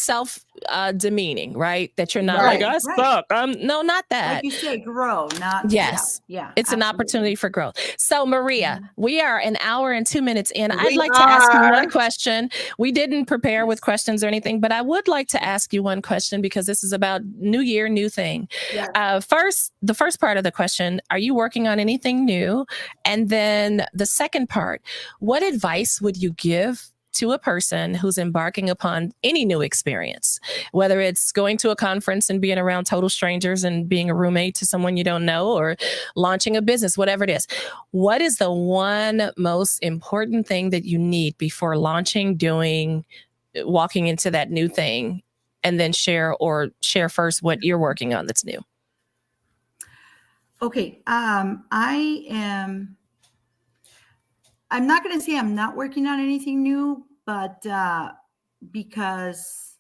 demeaning, right? That you're not like, I suck. No, not that. Like you say, grow, not. Yes. Yeah. It's an opportunity for growth. So, Maria, we are an hour and 2 minutes in. I'd like to ask you one question. We didn't prepare with questions or anything, but I would like to ask you one question, because this is about new year, new thing. The first part of the question, are you working on anything new? And then the second part, what advice would you give to a person who's embarking upon any new experience, whether it's going to a conference and being around total strangers and being a roommate to someone you don't know, or launching a business, whatever it is? What is the one most important thing that you need before launching, walking into that new thing? And then share first what you're working on that's new. Okay. I'm not going to say I'm not working on anything new, but because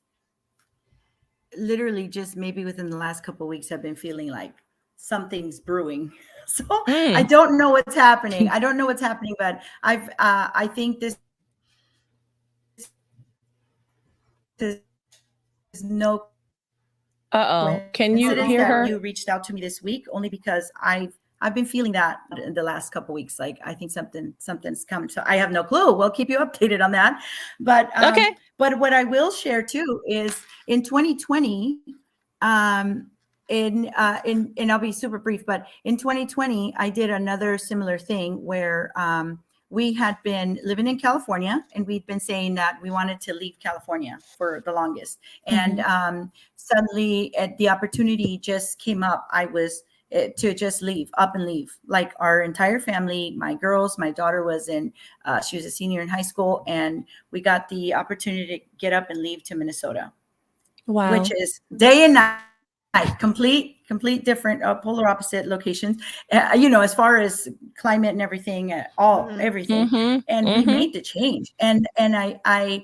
literally just maybe within the last couple of weeks, I've been feeling like something's brewing. So I don't know what's happening. But I think this is no. Can you hear her? You reached out to me this week only because I've I've been feeling that in the last couple of weeks. Like, I think something's coming. So I have no clue. We'll keep you updated on that. But okay. But what I will share too is in 2020, and I'll be super brief, but in 2020, I did another similar thing where we had been living in California, and we'd been saying that we wanted to leave California for the longest. And suddenly the opportunity just came up. I was to just up and leave, like our entire family, my girls, my daughter was she was a senior in high school, and we got the opportunity to get up and leave to Minnesota. Wow. Which is day and night, complete different polar opposite locations, as far as climate and everything, everything. And we made the change. And I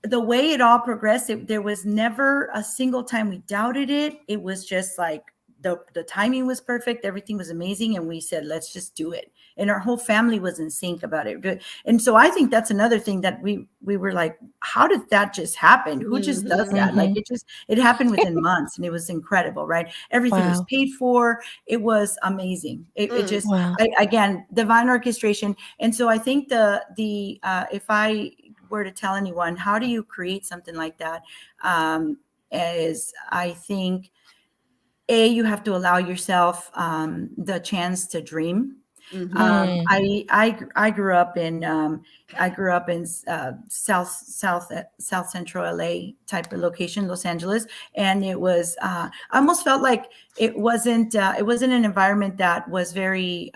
the way it all progressed, there was never a single time we doubted it. It was just like, the timing was perfect. Everything was amazing. And we said, let's just do it. And our whole family was in sync about it. And so I think that's another thing that we were like, how did that just happen? Who just does that? Like it happened within months, and it was incredible, right? Everything was paid for. It was amazing. It just, again, divine orchestration. And so I think if I were to tell anyone, how do you create something like that? Is I think, you have to allow yourself the chance to dream. I grew up in South Central LA type of location, Los Angeles, and it was I almost felt like it wasn't an environment that was very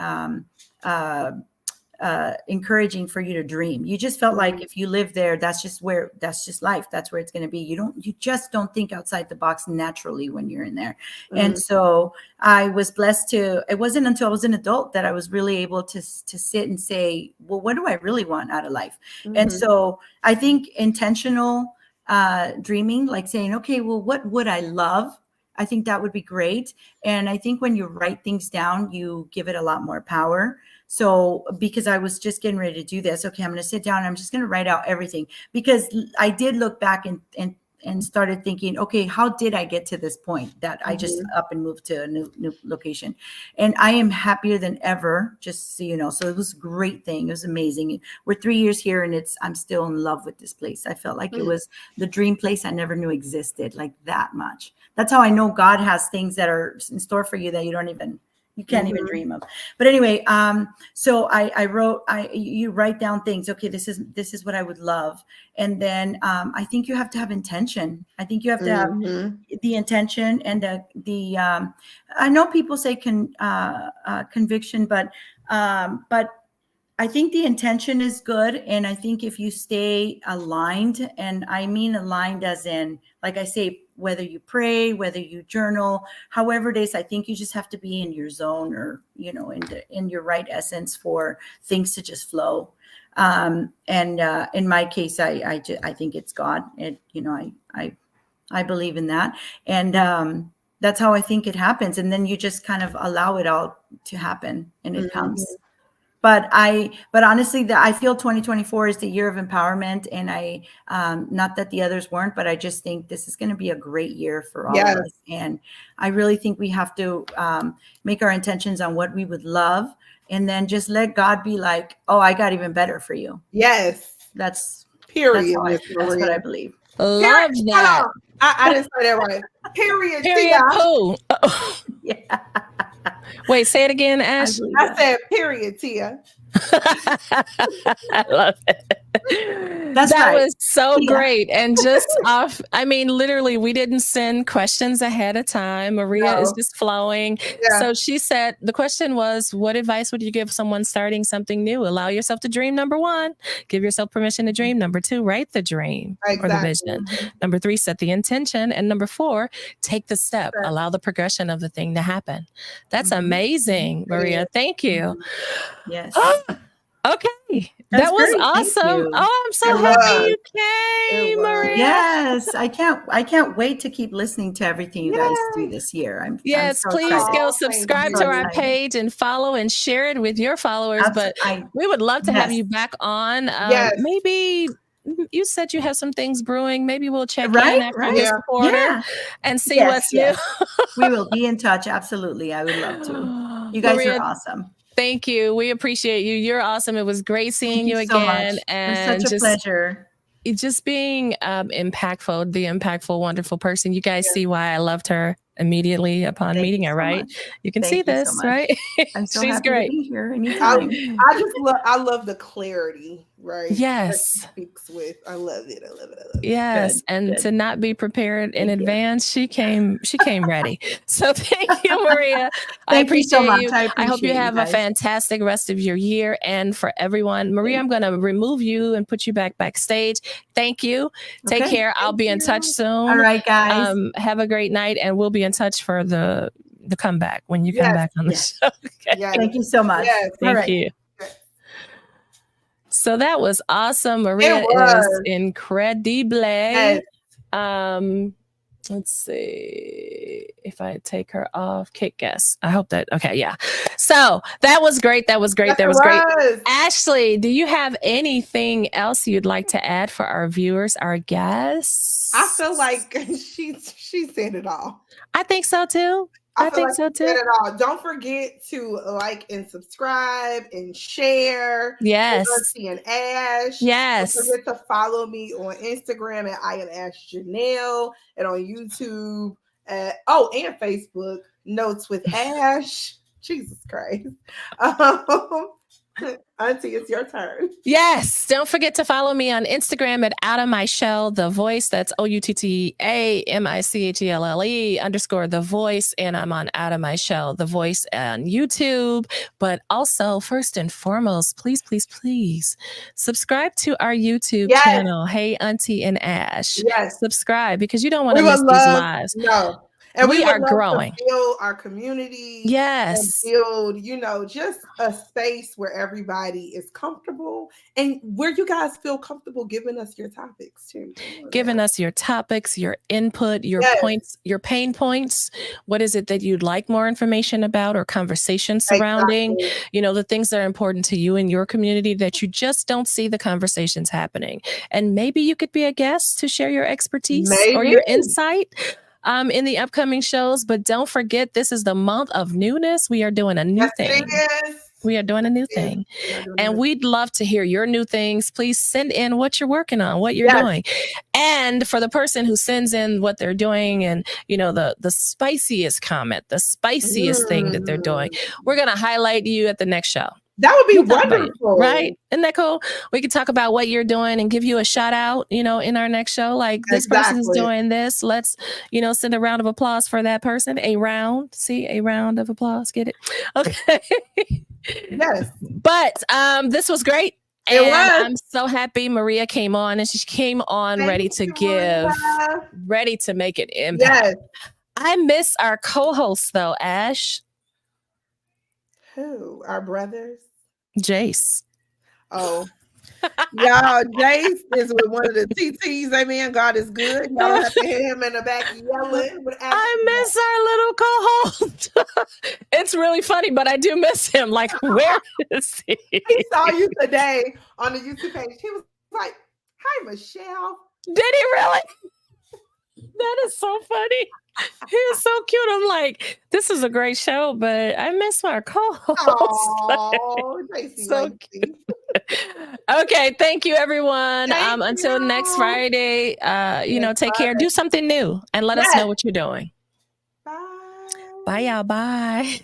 encouraging for you to dream. You just felt like if you live there, that's just life. That's where it's going to be. You just don't think outside the box naturally when you're in there. And so I was blessed it wasn't until I was an adult that I was really able to sit and say, well, what do I really want out of life? And so I think intentional dreaming, like saying, okay, well, what would I love? I think that would be great. And I think when you write things down, you give it a lot more power. So because I was just getting ready to do this, okay, I'm going to sit down and I'm just going to write out everything, because I did look back and started thinking, okay, how did I get to this point that I just up and moved to a new location? And I am happier than ever, just so you know. So it was a great thing. It was amazing. We're 3 years here, and I'm still in love with this place. I felt like it was the dream place I never knew existed like that much. That's how I know God has things that are in store for you that you can't even dream of. But anyway, so I wrote, you write down things. Okay, this is what I would love. And then I think you have to have intention. I think you have to have the intention and the I know people say conviction, but I think the intention is good. And I think if you stay aligned, and I mean aligned as in, like I say, whether you pray, whether you journal, however it is, I think you just have to be in your zone, or, in your right essence for things to just flow. And in my case, I think it's God. And, I believe in that. And that's how I think it happens. And then you just kind of allow it all to happen, and it comes. But honestly, I feel 2024 is the year of empowerment, and I, not that the others weren't, but I just think this is going to be a great year for all of us. And I really think we have to make our intentions on what we would love, and then just let God be like, oh, I got even better for you. Yes. That's period. That's what I believe. Love that. I didn't say that right. Period. Period. Poo. Yeah. Wait, say it again, Ash. I said period, Tia. I love it. That right. was so great. And just literally, we didn't send questions ahead of time. Maria is just flowing. Yeah. So she said, the question was, what advice would you give someone starting something new? Allow yourself to dream. Number 1, give yourself permission to dream. Number 2, write the dream or the vision. Number 3, set the intention. And number 4, take the step. Allow the progression of the thing to happen. That's amazing, Maria. Thank you. Yes. Okay. That was awesome. Oh, I'm so happy you came, Maria. Yes. I can't wait to keep listening to everything you guys do this year. I'm so please excited. go subscribe to our page and follow and share it with your followers. But we would love to have you back on. Maybe you said you have some things brewing. Maybe we'll check in after this quarter and see what's new. We will be in touch. Absolutely. I would love to. You guys are awesome. Thank you. We appreciate you. You're awesome. It was great seeing you again. So and it was such a pleasure. Just being impactful, the impactful, wonderful person. You guys see why I loved her immediately upon meeting her, right? You can see this, right? I'm so She's happy great. to be here anytime. I love the clarity, right? Yes. Speaks with. I love it. Yes. And to not be prepared in advance, she came ready. So thank you, Maria. I appreciate you. I hope you have a fantastic rest of your year. And for everyone, Maria, I'm going to remove you and put you backstage. Thank you. Take care. I'll be in touch soon. All right, guys. Have a great night, and we'll be in touch for the comeback when you come back on the show. Okay. Yes. Thank you so much. Yes. Thank you. So that was awesome. Maria is incredible. Yes. Let's see if I take her off. Kick guess. I hope that. Okay. Yeah. So that was great. That was great. Ashley, do you have anything else you'd like to add for our viewers, our guests? I feel like she said it all. I think so too. I think so too. Said it all. Don't forget to like and subscribe and share. Yes. Aunty and Ash. Yes. Don't forget to follow me on Instagram at I am Ash Janelle, and on YouTube and Facebook, Notes with Ash. Jesus Christ. Auntie, it's your turn. Yes. Don't forget to follow me on Instagram at Out of My Shell, The Voice. That's OUTTAMICHELLE _ The Voice. And I'm on Out of My Shell, The Voice on YouTube. But also, first and foremost, please, please, please subscribe to our YouTube channel. Hey, Aunty and Ash. Yes. Subscribe, because you don't want to miss these lives. No. And we are growing. To build our community. Yes. And build, just a space where everybody is comfortable and where you guys feel comfortable giving us your topics too. Giving us your topics, your input, your points, your pain points. What is it that you'd like more information about or conversation surrounding? Exactly. The things that are important to you in your community that you just don't see the conversations happening. And maybe you could be a guest to share your expertise or your insight. In the upcoming shows, but don't forget, this is the month of newness. We are doing a new thing. We are doing a new thing. And we'd love to hear your new things. Please send in what you're working on, what you're doing. And for the person who sends in what they're doing and, the spiciest comment, the spiciest thing that they're doing, we're going to highlight you at the next show. That would be wonderful. Right? Isn't that cool? We could talk about what you're doing and give you a shout out, in our next show. Like, this person's doing this. Let's, send a round of applause for that person. A round of applause. Get it? Okay. Yes. But this was great. And I'm so happy Maria came on, and she came on ready to give, ready to make an impact. Yes. I miss our co-hosts though, Ash. Who? Our brothers? Jace. Oh. Y'all, Jace is with one of the TTs. Amen. God is good. Y'all have to hear him in the back yelling. I miss our little co-host. It's really funny, but I do miss him. Like, where is he? He saw you today on the YouTube page. He was like, "Hi, Michelle." Did he really? That is so funny. He is so cute. I'm like, this is a great show, but I miss our co-host. Oh, so cute. Okay, thank you, everyone. Until next Friday, take care. Do something new and let us know what you're doing. Bye. Bye, y'all. Bye.